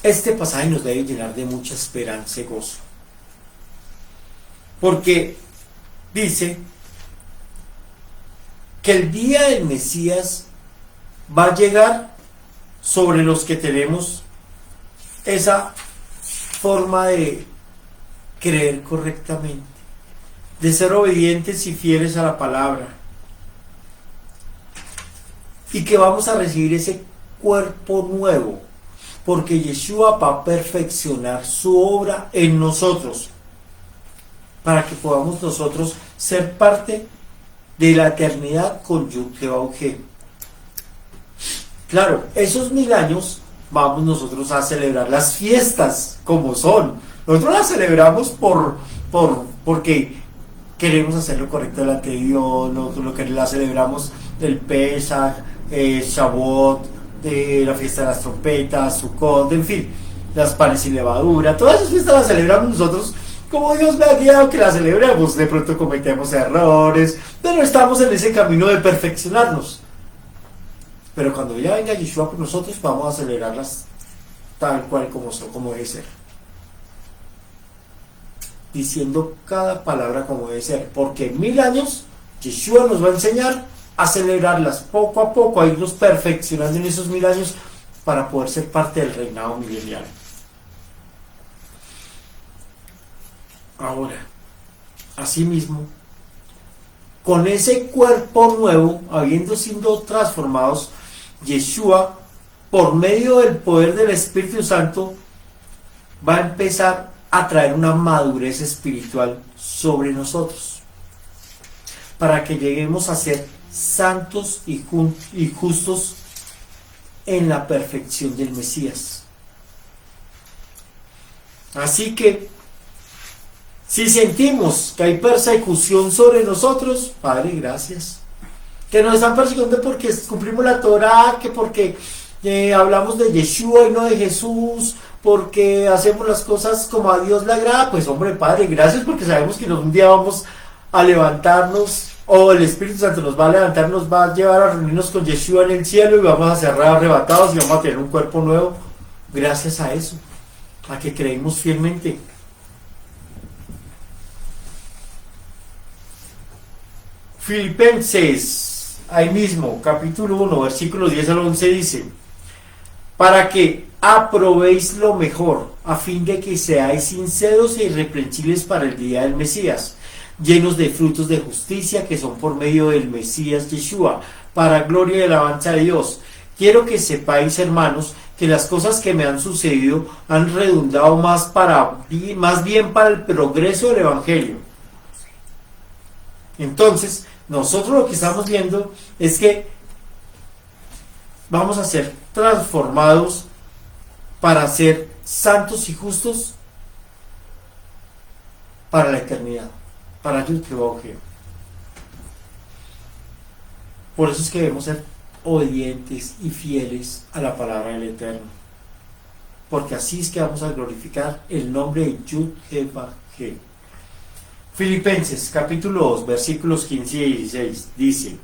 Este pasaje nos debe llenar de mucha esperanza y gozo, porque dice que el día del Mesías va a llegar sobre los que tenemos esa forma de creer correctamente, de ser obedientes y fieles a la palabra, y que vamos a recibir ese cuerpo nuevo, porque Yeshua va a perfeccionar su obra en nosotros, para que podamos nosotros ser parte de la eternidad con Yud-Heh-Vah-He. Claro, esos 1000 años vamos nosotros a celebrar las fiestas como son. Nosotros las celebramos porque queremos hacer lo correcto delante de Dios, lo que la celebramos del Pesach, Shavuot, la fiesta de las trompetas, Sukkot, en fin, las panes y levadura, todas esas fiestas las celebramos nosotros como Dios me ha guiado que las celebremos. De pronto cometemos errores, pero estamos en ese camino de perfeccionarnos. Pero cuando ya venga Yeshua por nosotros, vamos a celebrarlas tal cual como debe ser, diciendo cada palabra como debe ser, porque en 1000 años Yeshua nos va a enseñar a celebrarlas poco a poco, a irnos perfeccionando en esos 1000 años para poder ser parte del reinado milenial. Ahora, asimismo, con ese cuerpo nuevo, habiendo sido transformados, Yeshua, por medio del poder del Espíritu Santo, va a empezar a traer una madurez espiritual sobre nosotros, para que lleguemos a ser santos y justos en la perfección del Mesías. Así que, si sentimos que hay persecución sobre nosotros, Padre, gracias. Que nos están persiguiendo porque cumplimos la Torah, que porque hablamos de Yeshua y no de Jesús, porque hacemos las cosas como a Dios le agrada, pues hombre, Padre, gracias, porque sabemos que un día vamos a levantarnos, o el Espíritu Santo nos va a levantar, nos va a llevar a reunirnos con Yeshua en el cielo y vamos a ser arrebatados y vamos a tener un cuerpo nuevo. Gracias a eso, a que creímos fielmente. Filipenses, ahí mismo, capítulo 1, versículos 10 al 11 dice: para que aprobéis lo mejor, a fin de que seáis sinceros e irreprensibles para el día del Mesías, llenos de frutos de justicia que son por medio del Mesías Yeshua, para gloria y alabanza de Dios. Quiero que sepáis, hermanos, que las cosas que me han sucedido han redundado más bien para el progreso del Evangelio. Entonces, nosotros lo que estamos viendo es que vamos a ser transformados para ser santos y justos para la eternidad, para Yud-Heh-Vah-He. Por eso es que debemos ser obedientes y fieles a la palabra del Eterno, porque así es que vamos a glorificar el nombre de Yud-Heh-Vah-He. Filipenses capítulo 2 versículos 15 y 16 dice: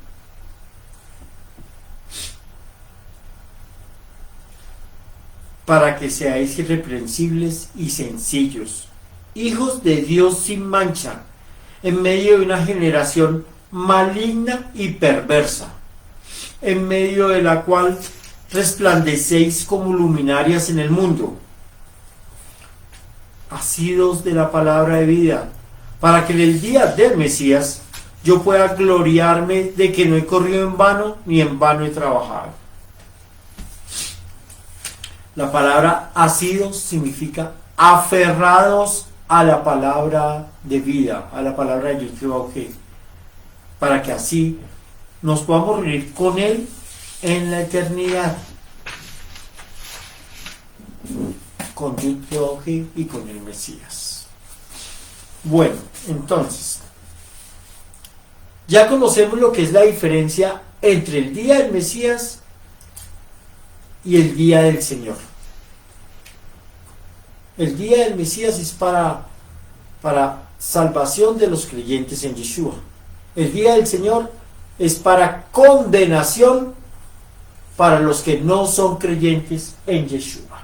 para que seáis irreprensibles y sencillos, hijos de Dios sin mancha, en medio de una generación maligna y perversa, en medio de la cual resplandecéis como luminarias en el mundo, asidos de la palabra de vida, para que en el día del Mesías yo pueda gloriarme de que no he corrido en vano, ni en vano he trabajado. La palabra asidos significa aferrados a la palabra de vida, a la palabra de Yud-Heh-Vah-He, para que así nos podamos reunir con Él en la eternidad, con Yud-Heh-Vah-He y con el Mesías. Bueno, entonces, ya conocemos lo que es la diferencia entre el día del Mesías y el día del Señor. El día del Mesías es para salvación de los creyentes en Yeshua. El día del Señor es para condenación para los que no son creyentes en Yeshua.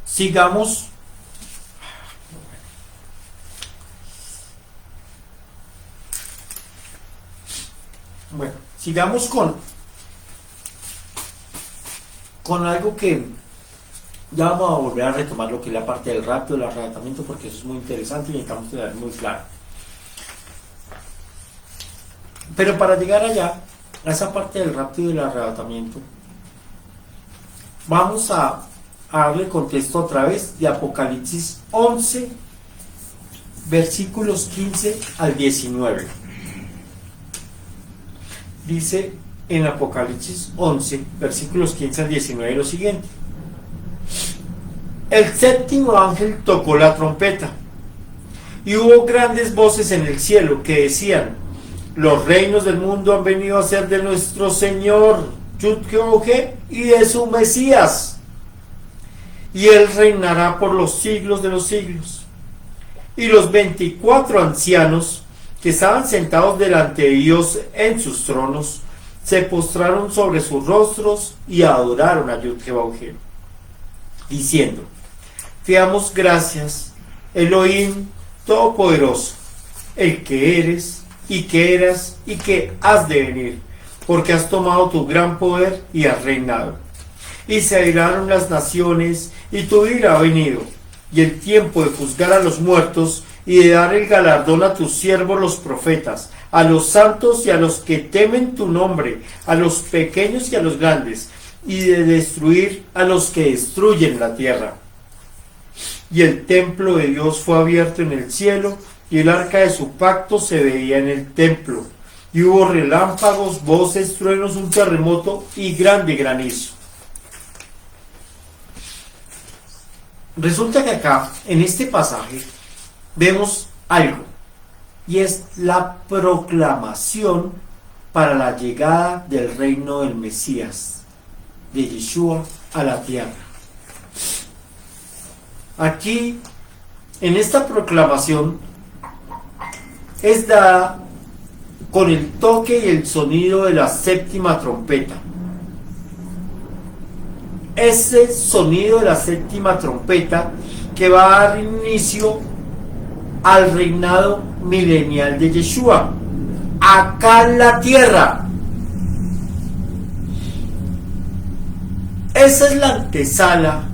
Sigamos. Bueno, sigamos con algo que ya vamos a volver a retomar, lo que es la parte del rapto, del arrebatamiento, porque eso es muy interesante y necesitamos tener muy claro. Pero para llegar allá, a esa parte del rapto y del arrebatamiento, vamos a darle contexto otra vez de Apocalipsis 11, versículos 15 al 19. Dice en Apocalipsis 11, versículos 15 al 19 lo siguiente: el séptimo ángel tocó la trompeta, y hubo grandes voces en el cielo que decían: los reinos del mundo han venido a ser de nuestro Señor Yud-Heh y de su Mesías, y él reinará por los siglos de los siglos. Y los 24 ancianos que estaban sentados delante de Dios en sus tronos se postraron sobre sus rostros y adoraron a Yud-Heh, diciendo: te damos gracias, Elohim Todopoderoso, el que eres y que eras y que has de venir, porque has tomado tu gran poder y has reinado. Y se airaron las naciones, y tu ira ha venido, y el tiempo de juzgar a los muertos y de dar el galardón a tus siervos los profetas, a los santos y a los que temen tu nombre, a los pequeños y a los grandes, y de destruir a los que destruyen la tierra. Y el templo de Dios fue abierto en el cielo, y el arca de su pacto se veía en el templo. Y hubo relámpagos, voces, truenos, un terremoto y grande granizo. Resulta que acá, en este pasaje, vemos algo, y es la proclamación para la llegada del reino del Mesías, de Yeshua a la tierra. Aquí, en esta proclamación, es dada con el toque y el sonido de la séptima trompeta. Ese sonido de la séptima trompeta que va a dar inicio al reinado milenial de Yeshua acá en la tierra. Esa es la antesala,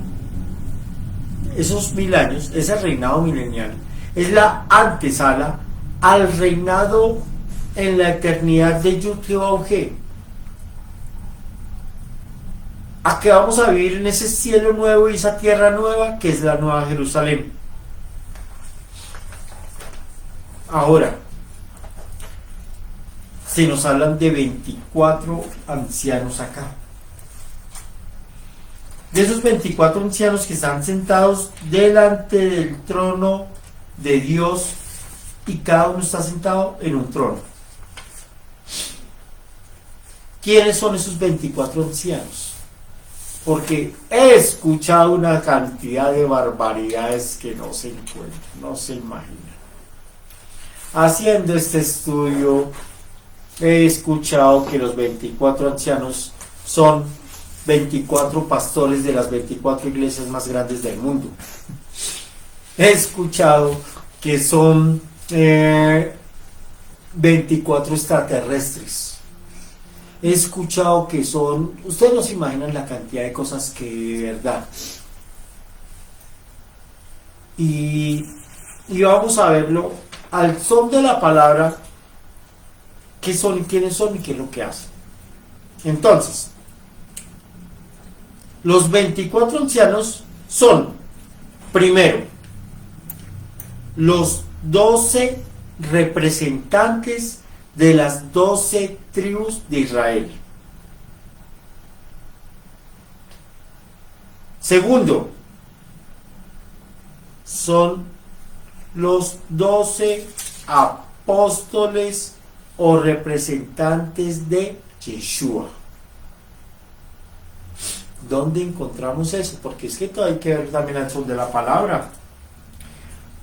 esos 1000 años, ese reinado milenial es la antesala al reinado en la eternidad de Yud-Heh, a que vamos a vivir en ese cielo nuevo y esa tierra nueva que es la Nueva Jerusalén. Ahora, se nos hablan de 24 ancianos acá. De esos 24 ancianos que están sentados delante del trono de Dios, y cada uno está sentado en un trono. ¿Quiénes son esos 24 ancianos? Porque he escuchado una cantidad de barbaridades que no se encuentran, no se imaginan. Haciendo este estudio, he escuchado que los 24 ancianos son 24 pastores de las 24 iglesias más grandes del mundo. He escuchado que son 24 extraterrestres. He escuchado que son, ustedes no se imaginan la cantidad de cosas que de verdad. Y vamos a verlo al son de la palabra, qué son y quiénes son y qué es lo que hacen. Entonces, los 24 ancianos son, primero, los 12 representantes de las 12 tribus de Israel. Segundo, son los 12 apóstoles o representantes de Yeshua. ¿Dónde encontramos eso? Porque es que todo hay que ver también al son de la palabra.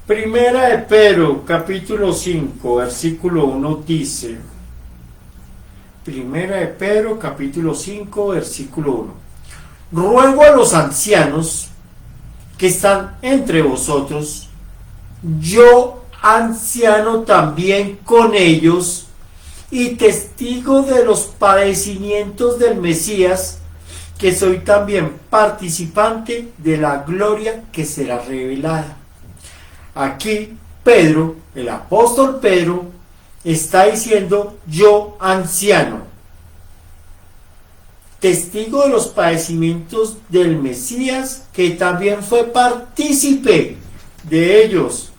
Primera de Pedro, capítulo 5, versículo 1 dice, Primera de Pedro, capítulo 5, versículo 1. Ruego a los ancianos que están entre vosotros, yo anciano también con ellos, y testigo de los padecimientos del Mesías, que soy también participante de la gloria que será revelada. Aquí Pedro, el apóstol Pedro, está diciendo yo anciano, testigo de los padecimientos del Mesías, que también fue partícipe de ellos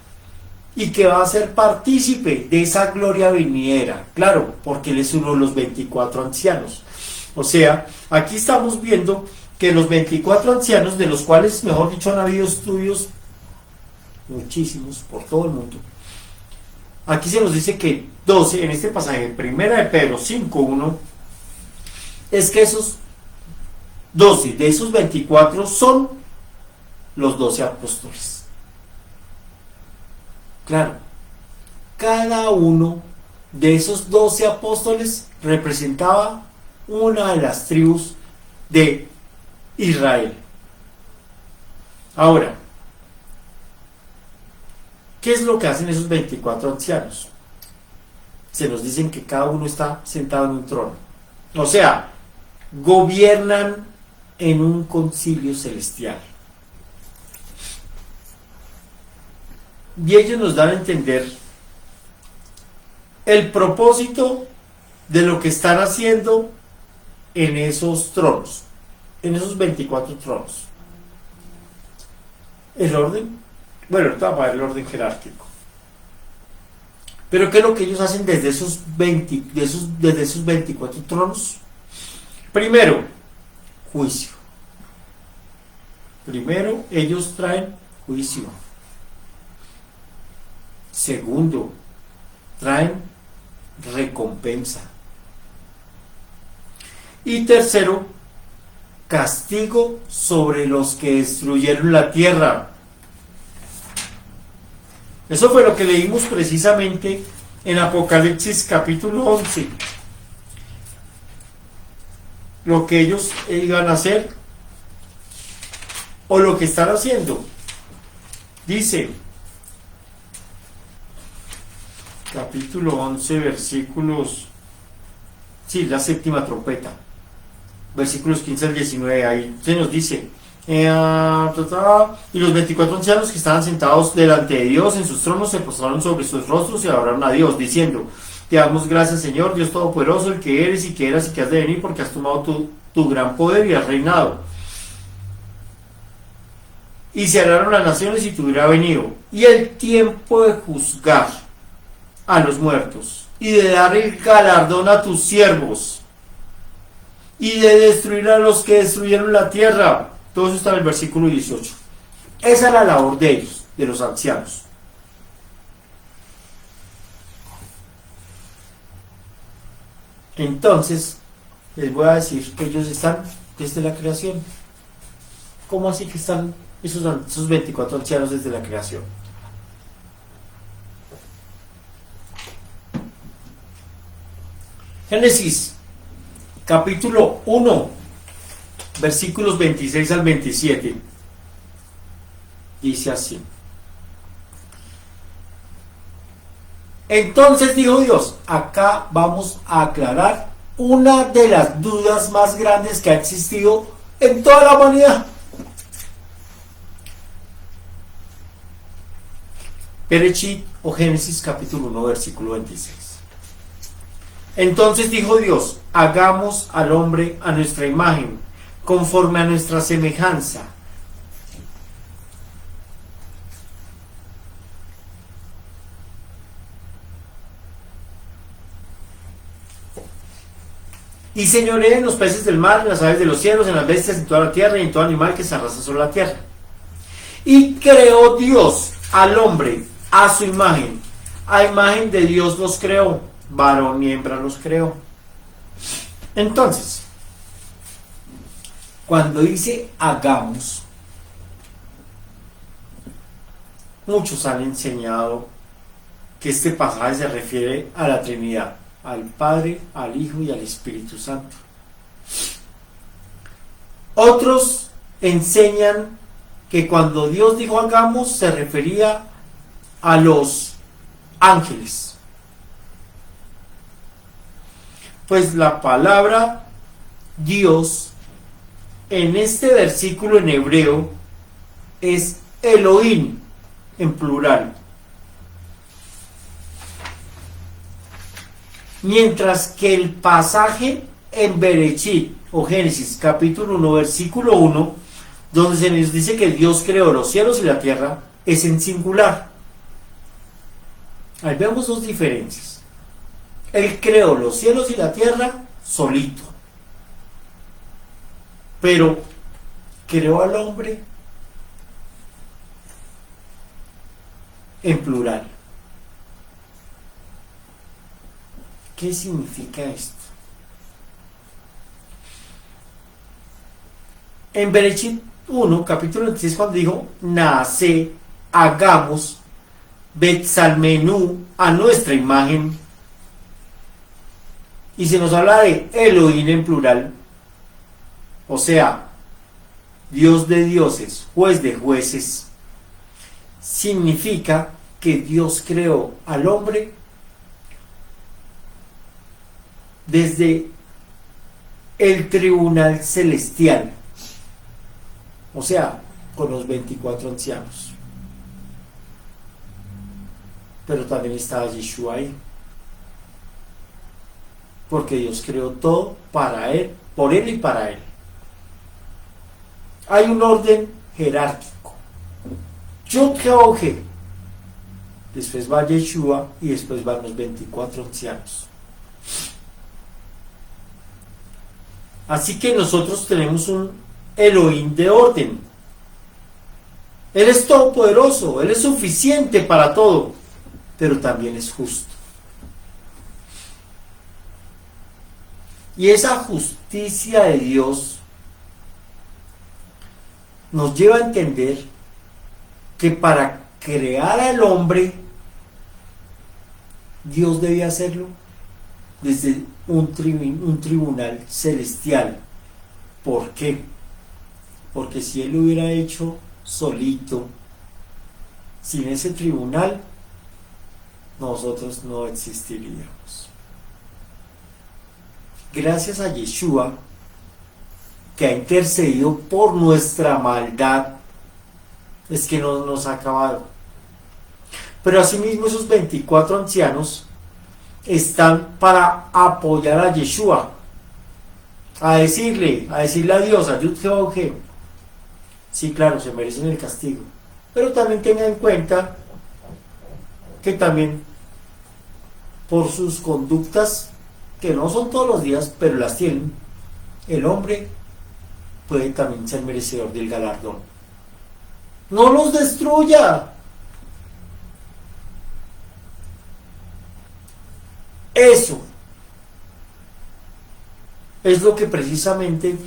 y que va a ser partícipe de esa gloria venidera. Claro, porque él es uno de los 24 ancianos. O sea, aquí estamos viendo que los 24 ancianos, de los cuales, mejor dicho, han habido estudios muchísimos por todo el mundo. Aquí se nos dice que 12, en este pasaje, primera de Pedro 5:1, es que esos 12 de esos 24 son los 12 apóstoles. Claro, cada uno de esos 12 apóstoles representaba una de las tribus de Israel. Ahora, ¿qué es lo que hacen esos 24 ancianos? Se nos dicen que cada uno está sentado en un trono. O sea, gobiernan en un concilio celestial. Y ellos nos dan a entender el propósito de lo que están haciendo en esos tronos, en esos 24 tronos. El orden, bueno, ahorita va a ver el orden jerárquico. Pero ¿qué es lo que ellos hacen desde esos 24 tronos? Primero, juicio. Primero, ellos traen juicio. Segundo, traen recompensa. Y tercero, castigo sobre los que destruyeron la tierra. Eso fue lo que leímos precisamente en Apocalipsis capítulo 11. Lo que ellos iban a hacer, o lo que están haciendo. Dice, capítulo 11, versículos, sí, la séptima trompeta, versículos 15 al 19, ahí se nos dice, y los 24 ancianos que estaban sentados delante de Dios en sus tronos se postraron sobre sus rostros y adoraron a Dios, diciendo, te damos gracias, Señor, Dios Todopoderoso, el que eres y que eras y que has de venir, porque has tomado tu gran poder y has reinado. Y se cerraron las naciones y tu hubiera venido, y el tiempo de juzgar a los muertos, y de dar el galardón a tus siervos, y de destruir a los que destruyeron la tierra. Todo eso está en el versículo 18. Esa es la labor de ellos, de los ancianos. Entonces, les voy a decir que ellos están desde la creación. ¿Cómo así que están esos 24 ancianos desde la creación? Génesis, capítulo 1, versículos 26 al 27. Dice así. Entonces dijo Dios, acá vamos a aclarar una de las dudas más grandes que ha existido en toda la humanidad. Bereshit o Génesis capítulo 1 versículo 26. Entonces dijo Dios, hagamos al hombre a nuestra imagen, conforme a nuestra semejanza. Y señoree en los peces del mar, en las aves de los cielos, en las bestias, en toda la tierra y en todo animal que se arrastra sobre la tierra. Y creó Dios al hombre a su imagen. A imagen de Dios los creó. Varón y hembra los creó. Entonces, cuando dice hagamos, muchos han enseñado que este pasaje se refiere a la Trinidad, al Padre, al Hijo y al Espíritu Santo. Otros enseñan que cuando Dios dijo hagamos se refería a los ángeles. Pues la palabra Dios en este versículo en hebreo es Elohim en plural. Mientras que el pasaje en Bereshit o Génesis capítulo 1 versículo 1, donde se nos dice que Dios creó los cielos y la tierra, es en singular. Ahí vemos dos diferencias. Él creó los cielos y la tierra solito, pero creó al hombre en plural. ¿Qué significa esto? En Bereshit 1, capítulo 26, cuando dijo, nace, hagamos, Betzalmenú, a nuestra imagen, y se nos habla de Elohim en plural, o sea, Dios de dioses, juez de jueces, significa que Dios creó al hombre desde el tribunal celestial, o sea, con los 24 ancianos. Pero también estaba Yeshua ahí, porque Dios creó todo para él, por él y para él. Hay un orden jerárquico. Yod He, después va Yeshua y después van los 24 ancianos. Así que nosotros tenemos un Elohim de orden. Él es todopoderoso, Él es suficiente para todo, pero también es justo. Y esa justicia de Dios nos lleva a entender que para crear al hombre, Dios debía hacerlo desde un tribunal celestial. ¿Por qué? Porque si Él lo hubiera hecho solito, sin ese tribunal, nosotros no existiríamos. Gracias a Yeshua, que ha intercedido por nuestra maldad, es que no nos ha acabado. Pero asimismo esos 24 ancianos están para apoyar a Yeshua, a decirle a Dios, a Yud He, sí, claro, se merecen el castigo, pero también tengan en cuenta que también por sus conductas, que no son todos los días, pero las tienen, el hombre puede también ser merecedor del galardón. No los destruya. Eso es lo que precisamente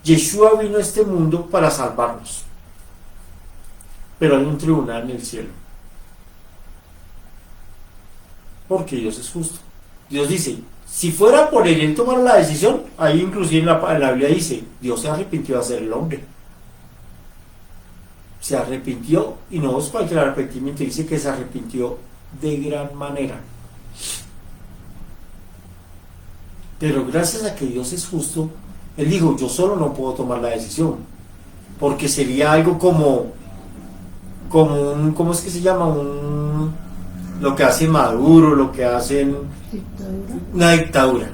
Yeshua vino a este mundo para salvarnos. Pero hay un tribunal en el cielo, porque Dios es justo. Dios dice, si fuera por él tomar la decisión, ahí inclusive en la Biblia dice, Dios se arrepintió de hacer el hombre. Se arrepintió, y no es cualquier arrepentimiento, dice que se arrepintió de gran manera. Pero gracias a que Dios es justo, Él dijo, yo solo no puedo tomar la decisión, porque sería algo como un, ¿cómo es que se llama? Lo que hace Maduro, lo que hacen... ¿Dictadura? Una dictadura.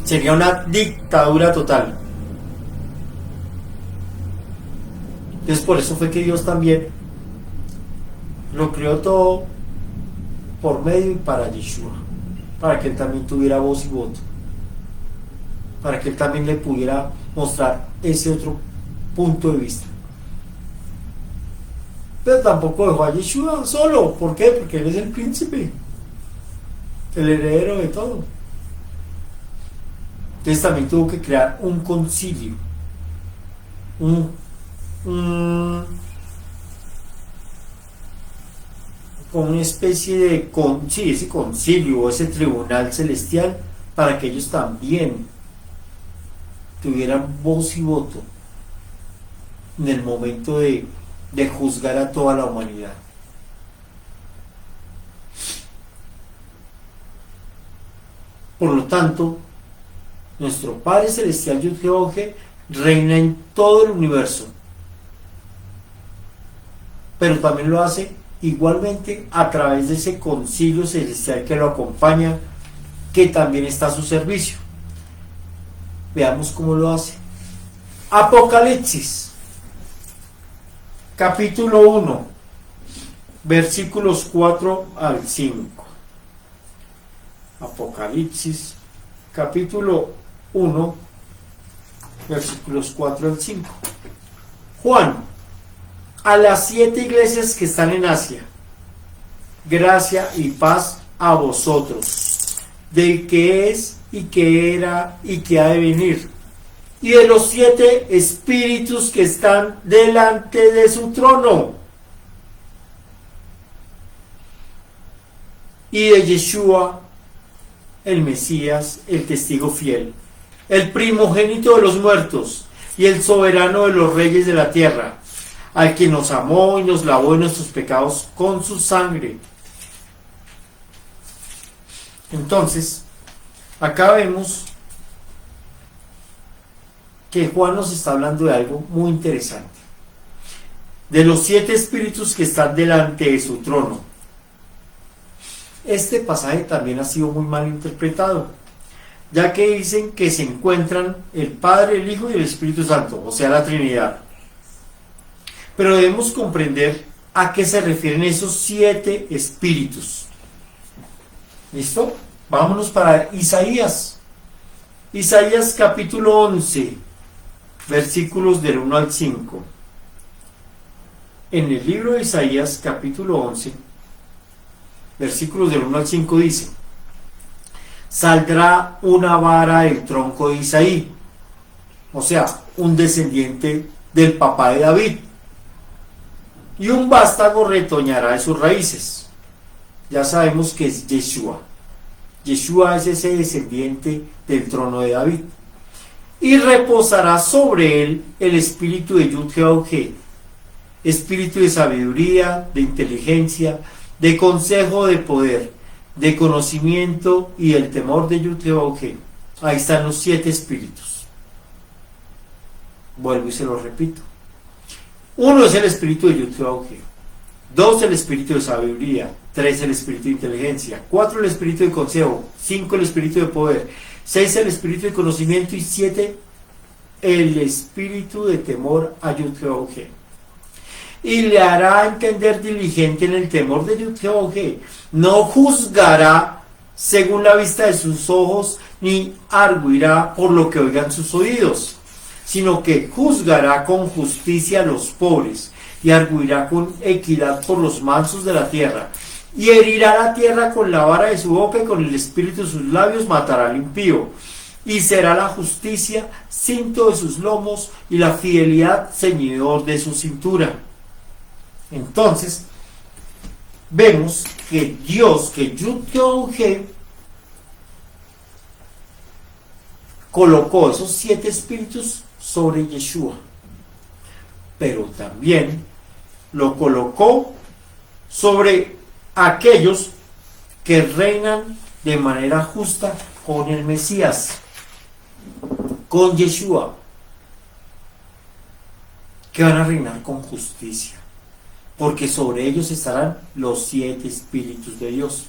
Sería una dictadura total. Entonces por eso fue que Dios también lo creó todo por medio y para Yeshua, para que Él también tuviera voz y voto, para que Él también le pudiera mostrar ese otro punto de vista. Pero tampoco dejó a Yeshua solo. ¿Por qué? Porque él es el príncipe, el heredero de todo. Entonces también tuvo que crear un concilio, con una especie de sí, ese concilio, ese tribunal celestial, para que ellos también tuvieran voz y voto en el momento de juzgar a toda la humanidad. Por lo tanto, nuestro Padre Celestial Yud-Heh-Vav-Heh reina en todo el universo, pero también lo hace igualmente a través de ese concilio celestial que lo acompaña, que también está a su servicio. Veamos cómo lo hace. Apocalipsis, capítulo 1, versículos 4 al 5. Apocalipsis, capítulo 1, versículos 4 al 5. Juan, a las 7 iglesias que están en Asia, gracia y paz a vosotros, del que es y que era y que ha de venir, y de los 7 espíritus que están delante de su trono, y de Yeshua, el Mesías, el testigo fiel, el primogénito de los muertos y el soberano de los reyes de la tierra, al que nos amó y nos lavó de nuestros pecados con su sangre. Entonces, acá vemos que Juan nos está hablando de algo muy interesante, de los 7 espíritus que están delante de su trono. Este pasaje también ha sido muy mal interpretado, ya que dicen que se encuentran el Padre, el Hijo y el Espíritu Santo, o sea, la Trinidad. Pero debemos comprender a qué se refieren esos 7 espíritus. ¿Listo? Vámonos para Isaías. Isaías capítulo 11, versículos del 1 al 5. En el libro de Isaías capítulo 11, versículos del 1 al 5 dice: saldrá una vara del tronco de Isaí, o sea, un descendiente del papá de David, y un vástago retoñará de sus raíces. Ya sabemos que es Yeshua. Yeshua es ese descendiente del trono de David. Y reposará sobre él el espíritu de Yud-Heh-Vav-Heh, espíritu de sabiduría, de inteligencia, de consejo, de poder, de conocimiento y el temor de Yud-Heh-Vav-Heh. Ahí están los 7 espíritus. Vuelvo y se lo repito. 1 es el espíritu de Yud-Heh-Vav-Heh, 2 el espíritu de sabiduría, 3 el espíritu de inteligencia, 4 el espíritu de consejo, 5 el espíritu de poder, 6 el espíritu de conocimiento y 7 el espíritu de temor a Yud-Heh-Vav-Heh. Y le hará entender diligente en el temor de Yud-Heh-Vav-Heh. No juzgará según la vista de sus ojos, ni arguirá por lo que oigan sus oídos, sino que juzgará con justicia a los pobres y arguirá con equidad por los mansos de la tierra, y herirá la tierra con la vara de su boca, y con el espíritu de sus labios matará al impío, y será la justicia cinto de sus lomos y la fidelidad ceñidor de su cintura. Entonces vemos que Dios, que Yud-Heh-Vav-Heh, colocó esos 7 espíritus sobre Yeshua, pero también lo colocó sobre aquellos que reinan de manera justa con el Mesías, con Yeshua, que van a reinar con justicia, porque sobre ellos estarán los 7 espíritus de Dios.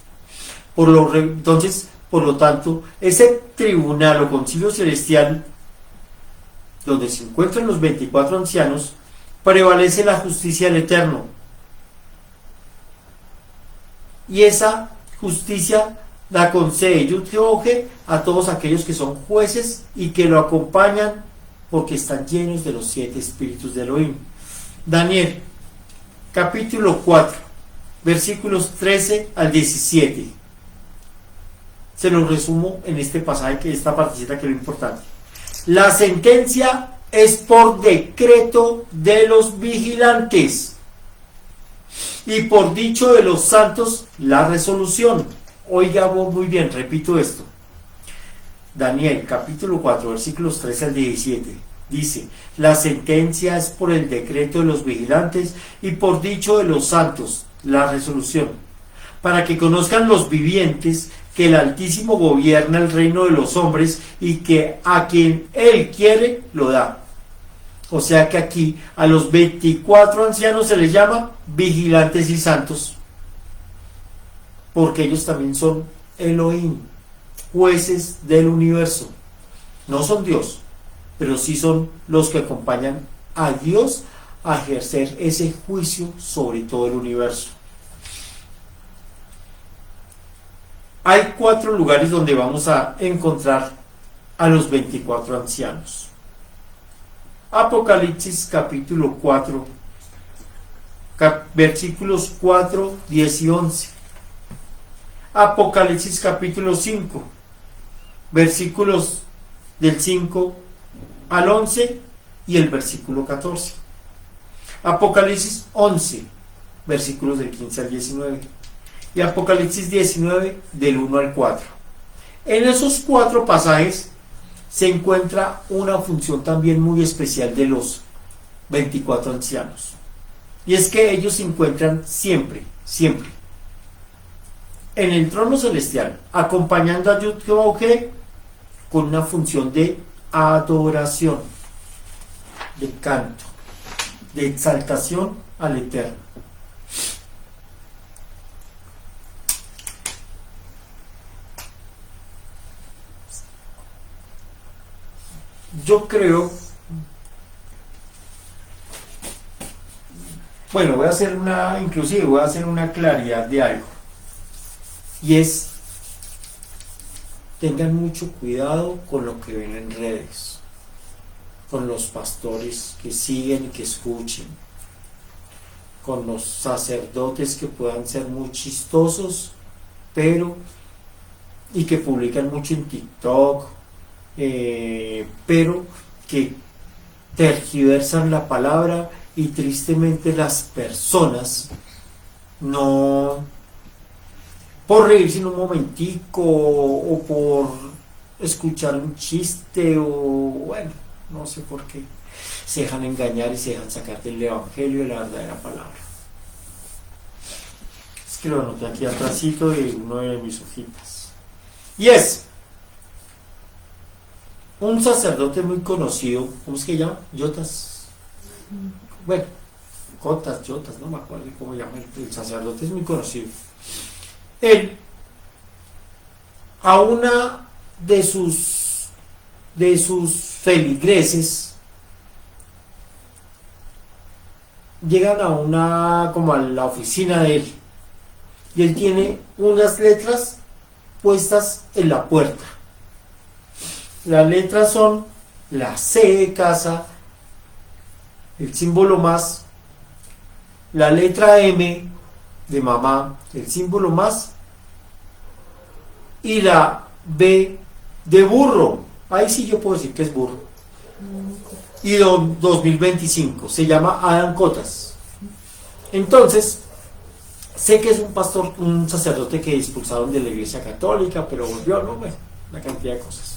Entonces, por lo tanto, ese tribunal o concilio celestial, donde se encuentran los 24 ancianos, prevalece la justicia del Eterno. Y esa justicia la concede Yud-Heh-Vav-Heh a todos aquellos que son jueces y que lo acompañan, porque están llenos de los 7 espíritus de Elohim. Daniel, capítulo 4, versículos 13 al 17. Se los resumo en este pasaje, que esta partecita que es lo importante. La sentencia es por decreto de los vigilantes y por dicho de los santos la resolución. Oiga muy bien, repito esto. Daniel capítulo 4 versículos 13 al 17 dice: la sentencia es por el decreto de los vigilantes y por dicho de los santos la resolución, para que conozcan los vivientes que el Altísimo gobierna el reino de los hombres y que a quien Él quiere lo da. O sea que aquí a los 24 ancianos se les llama vigilantes y santos, porque ellos también son Elohim, jueces del universo. No son Dios, pero sí son los que acompañan a Dios a ejercer ese juicio sobre todo el universo. Hay 4 lugares donde vamos a encontrar a los 24 ancianos. Apocalipsis capítulo 4, versículos 4, 10 y 11. Apocalipsis capítulo 5, versículos del 5 al 11 y el versículo 14. Apocalipsis 11, versículos del 15 al 19. Y Apocalipsis 19, del 1 al 4. En esos 4 pasajes se encuentra una función también muy especial de los 24 ancianos. Y es que ellos se encuentran siempre en el trono celestial, acompañando a Yud-Heh con una función de adoración, de canto, de exaltación al Eterno. Yo creo, bueno, voy a hacer una claridad de algo, y es: tengan mucho cuidado con lo que ven en redes, con los pastores que siguen y que escuchen, con los sacerdotes que puedan ser muy chistosos, y que publican mucho en TikTok, pero que tergiversan la palabra, y tristemente las personas, no por reírse en un momentico o por escuchar un chiste, o bueno, no sé por qué, se dejan engañar y se dejan sacar del evangelio de la verdadera palabra. Es que lo anoté aquí atrásito de uno de mis hojitas, y es un sacerdote muy conocido. ¿Cómo es que se llama? Yotas. Bueno, Yotas, no me acuerdo cómo se llama. El sacerdote es muy conocido. Él, a una de sus feligreses, llegan como a la oficina de él, y él tiene unas letras puestas en la puerta. Las letras son la C de casa, el símbolo más, la letra M de mamá, el símbolo más, y la B de burro. Ahí sí yo puedo decir que es burro. Y 2025, se llama Adam Cotas. Entonces, sé que es un pastor, un sacerdote que expulsaron de la Iglesia Católica, pero volvió, no, bueno, una cantidad de cosas.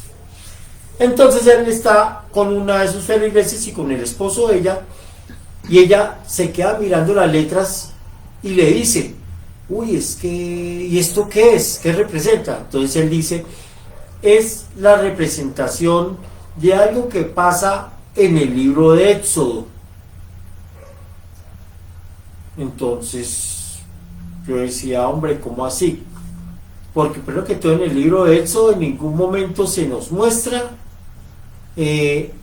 Entonces él está con una de sus feligreses y con el esposo de ella, y ella se queda mirando las letras y le dice: uy, es que, ¿y esto qué es? ¿Qué representa? Entonces él dice: es la representación de algo que pasa en el libro de Éxodo. Entonces yo decía: hombre, ¿cómo así? Porque primero que todo, en el libro de Éxodo en ningún momento se nos muestra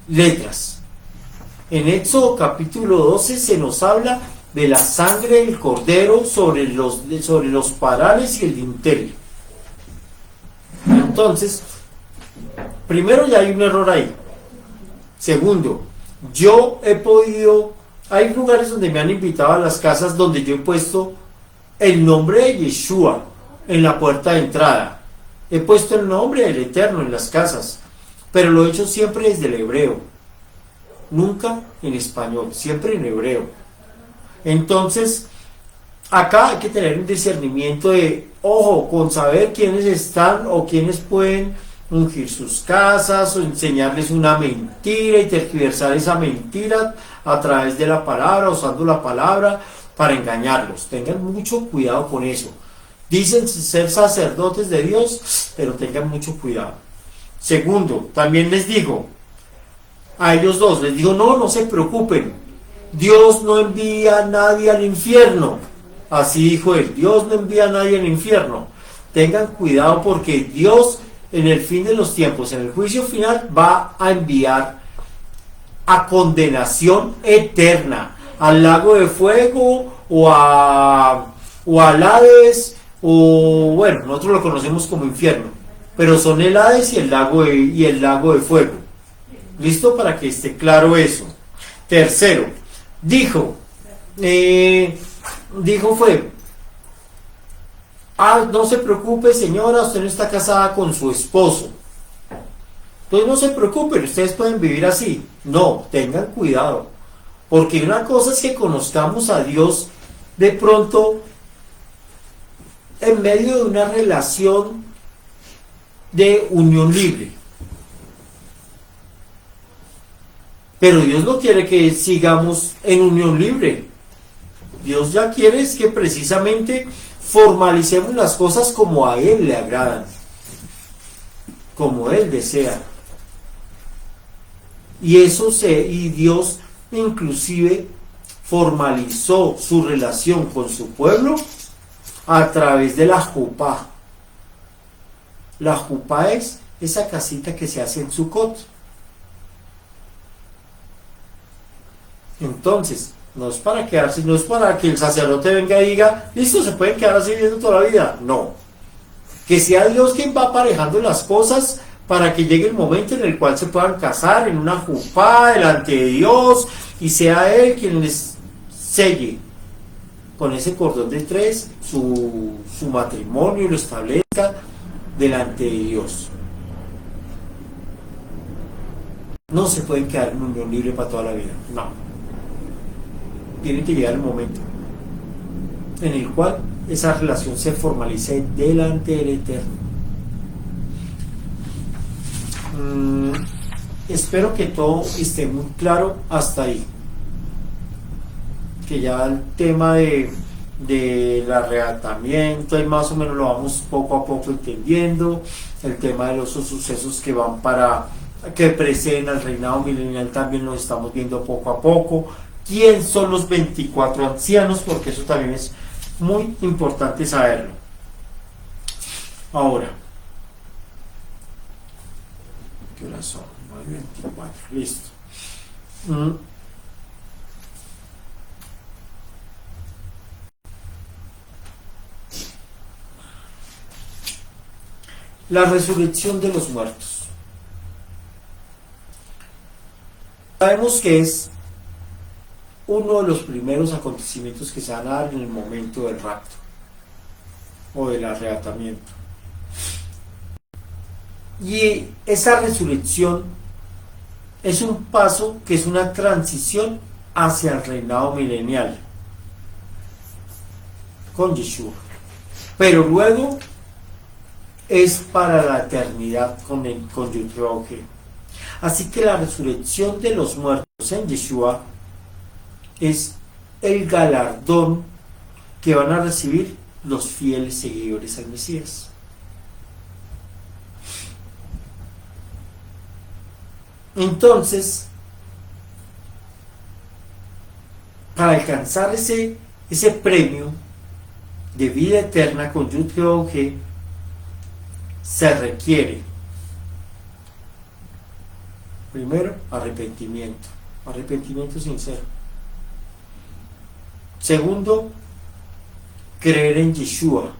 letras. En Éxodo capítulo 12 se nos habla de la sangre del cordero sobre los parales y el dintel. Entonces, primero, ya hay un error ahí. Segundo, yo he podido Hay lugares donde me han invitado a las casas donde yo he puesto el nombre de Yeshua en la puerta de entrada. He puesto el nombre del Eterno en las casas, pero lo he hecho siempre desde el hebreo, nunca en español, siempre en hebreo. Entonces, acá hay que tener un discernimiento de, ojo, con saber quiénes están o quiénes pueden ungir sus casas o enseñarles una mentira y tergiversar esa mentira a través de la palabra, usando la palabra para engañarlos. Tengan mucho cuidado con eso. Dicen ser sacerdotes de Dios, pero tengan mucho cuidado. Segundo, también les digo a ellos dos, les digo, no se preocupen, Dios no envía a nadie al infierno. Así dijo él, Dios no envía a nadie al infierno. Tengan cuidado porque Dios en el fin de los tiempos, en el juicio final, va a enviar a condenación eterna, al lago de fuego o al Hades, o bueno, nosotros lo conocemos como infierno, pero son el Hades y el lago de fuego. ¿Listo? Para que esté claro eso. Tercero, dijo fue, no se preocupe señora, usted no está casada con su esposo. Entonces no se preocupen, ustedes pueden vivir así. No, tengan cuidado. Porque una cosa es que conozcamos a Dios de pronto en medio de una relación de unión libre. Pero Dios no quiere que sigamos en unión libre. Dios ya quiere es que precisamente formalicemos las cosas como a Él le agradan, como Él desea. Y Dios inclusive formalizó su relación con su pueblo a través de la jupá. La jupá es esa casita que se hace en Sukkot. Entonces, no es para quedarse, no es para que el sacerdote venga y diga, listo, se pueden quedar así viviendo toda la vida. No. Que sea Dios quien va aparejando las cosas para que llegue el momento en el cual se puedan casar en una jupá delante de Dios y sea Él quien les selle con ese cordón de tres su matrimonio y lo establezca delante de Dios. No se pueden quedar en unión libre para toda la vida, no. Tiene que llegar el momento en el cual esa relación se formalice delante del Eterno. Espero que todo esté muy claro hasta ahí. Que ya el tema del arrebatamiento, y más o menos lo vamos poco a poco entendiendo. El tema de los sucesos que preceden al reinado milenial también lo estamos viendo poco a poco. ¿Quién son los 24 ancianos? Porque eso también es muy importante saberlo. Ahora, ¿qué horas son? 9:24, listo. La resurrección de los muertos. Sabemos que es uno de los primeros acontecimientos que se van a dar en el momento del rapto o del arrebatamiento. Y esa resurrección es un paso que es una transición hacia el reinado milenial con Yeshua. Pero luego es para la eternidad con Yeshua. Así que la resurrección de los muertos en Yeshua es el galardón que van a recibir los fieles seguidores al Mesías. Entonces, para alcanzar ese premio de vida eterna con Yud-Heh, se requiere primero arrepentimiento sincero. Segundo, creer en Yeshua,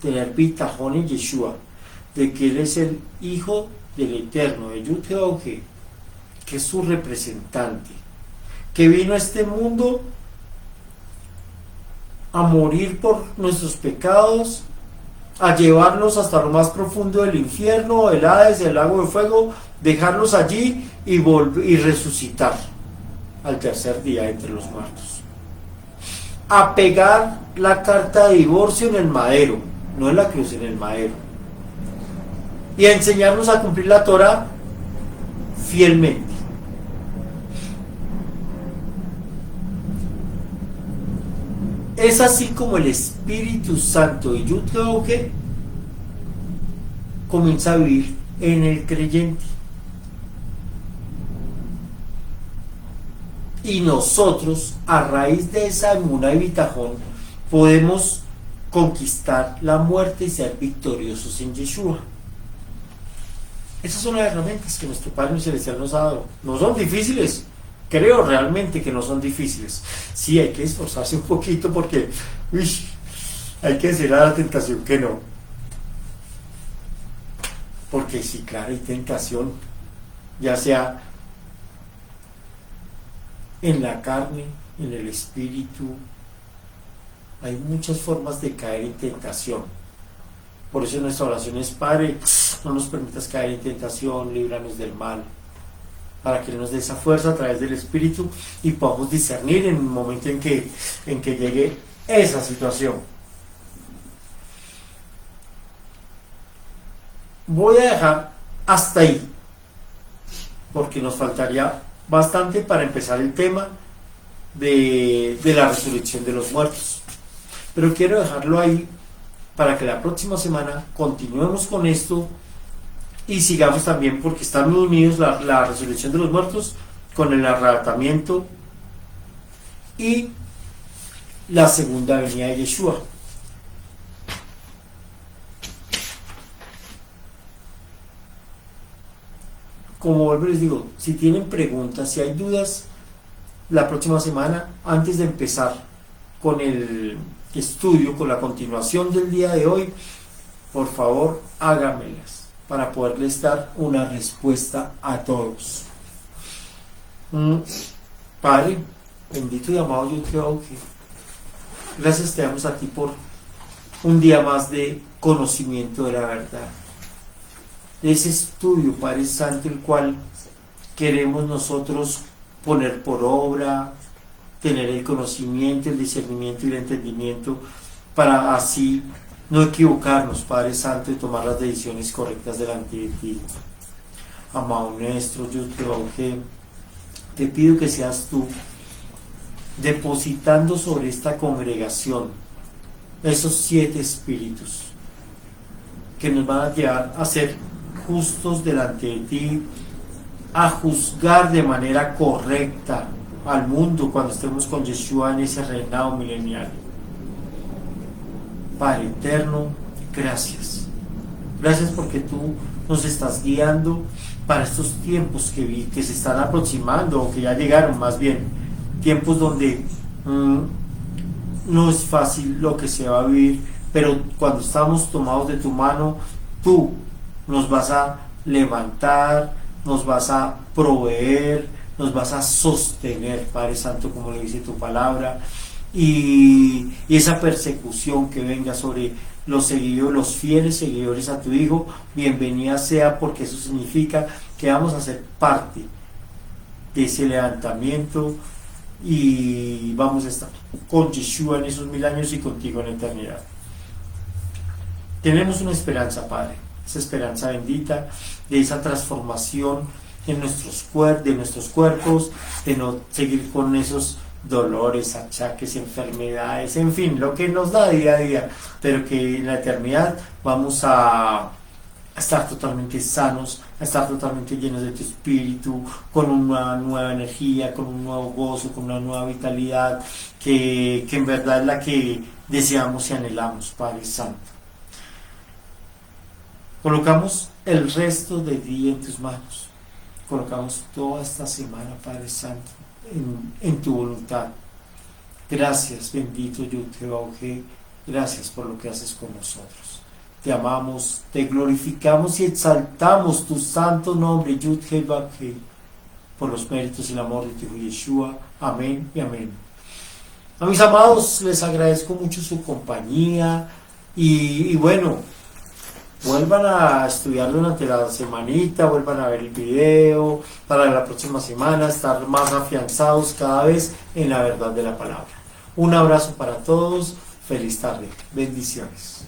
tener bitajón en Yeshua, de que Él es el Hijo del Eterno, de Yud-Heh, que es su representante, que vino a este mundo a morir por nuestros pecados, a llevarnos hasta lo más profundo del infierno, el Hades, el lago de fuego, dejarlos allí y resucitar al tercer día entre los muertos. A pegar la carta de divorcio en el madero, no en la cruz, en el madero. Y a enseñarnos a cumplir la Torá fielmente. Es así como el Espíritu Santo y Yud-Heh comienza a vivir en el creyente. Y nosotros, a raíz de esa emuná y bitajón, podemos conquistar la muerte y ser victoriosos en Yeshua. Esas son las herramientas que nuestro Padre Celestial nos ha dado. No son difíciles. Creo realmente que no son difíciles. Sí, hay que esforzarse un poquito porque hay que decir a la tentación que no. Porque sí, claro, hay tentación, ya sea en la carne, en el espíritu. Hay muchas formas de caer en tentación. Por eso nuestra oración es: Padre, no nos permitas caer en tentación, líbranos del mal, para que nos dé esa fuerza a través del Espíritu y podamos discernir en el momento en que llegue esa situación. Voy a dejar hasta ahí, porque nos faltaría bastante para empezar el tema de la resurrección de los muertos. Pero quiero dejarlo ahí para que la próxima semana continuemos con esto y sigamos también, porque están unidos la resurrección de los muertos con el arrebatamiento y la segunda venida de Yeshua. Como vuelvo les digo, si tienen preguntas, si hay dudas, la próxima semana, antes de empezar con el estudio, con la continuación del día de hoy, por favor hágamelas para poderles dar una respuesta a todos. Padre, bendito y amado Yud-Heh, gracias te damos a ti por un día más de conocimiento de la verdad, de ese estudio, Padre Santo, el cual queremos nosotros poner por obra, tener el conocimiento, el discernimiento y el entendimiento, para así no equivocarnos, Padre Santo, y tomar las decisiones correctas delante de ti. Amado nuestro, yo te pido que seas tú depositando sobre esta congregación esos 7 espíritus que nos van a llevar a ser justos delante de ti, a juzgar de manera correcta al mundo cuando estemos con Yeshua en ese reinado milenial. Padre eterno, gracias. Gracias porque tú nos estás guiando para estos tiempos que se están aproximando, o que ya llegaron más bien. Tiempos donde no es fácil lo que se va a vivir, pero cuando estamos tomados de tu mano, tú nos vas a levantar, nos vas a proveer, nos vas a sostener, Padre Santo, como le dice tu palabra. Y esa persecución que venga sobre los seguidores, los fieles seguidores a tu Hijo, bienvenida sea, porque eso significa que vamos a ser parte de ese levantamiento y vamos a estar con Yeshua en esos 1000 años y contigo en la eternidad. Tenemos una esperanza, Padre, esa esperanza bendita de esa transformación en de nuestros cuerpos, de no seguir con esos dolores, achaques, enfermedades, en fin, lo que nos da día a día, pero que en la eternidad vamos a estar totalmente sanos, a estar totalmente llenos de tu espíritu, con una nueva energía, con un nuevo gozo, con una nueva vitalidad, que en verdad es la que deseamos y anhelamos, Padre Santo. Colocamos el resto del día en tus manos, colocamos toda esta semana, Padre Santo, en tu voluntad. Gracias, bendito Yud-Heh, gracias por lo que haces con nosotros. Te amamos, te glorificamos y exaltamos tu santo nombre, Yud-Heh. por los méritos y el amor de tu Hijo Yeshua. Amén y amén. A mis amados, les agradezco mucho su compañía y bueno, vuelvan a estudiar durante la semanita, vuelvan a ver el video para la próxima semana, estar más afianzados cada vez en la verdad de la palabra. Un abrazo para todos, feliz tarde, bendiciones.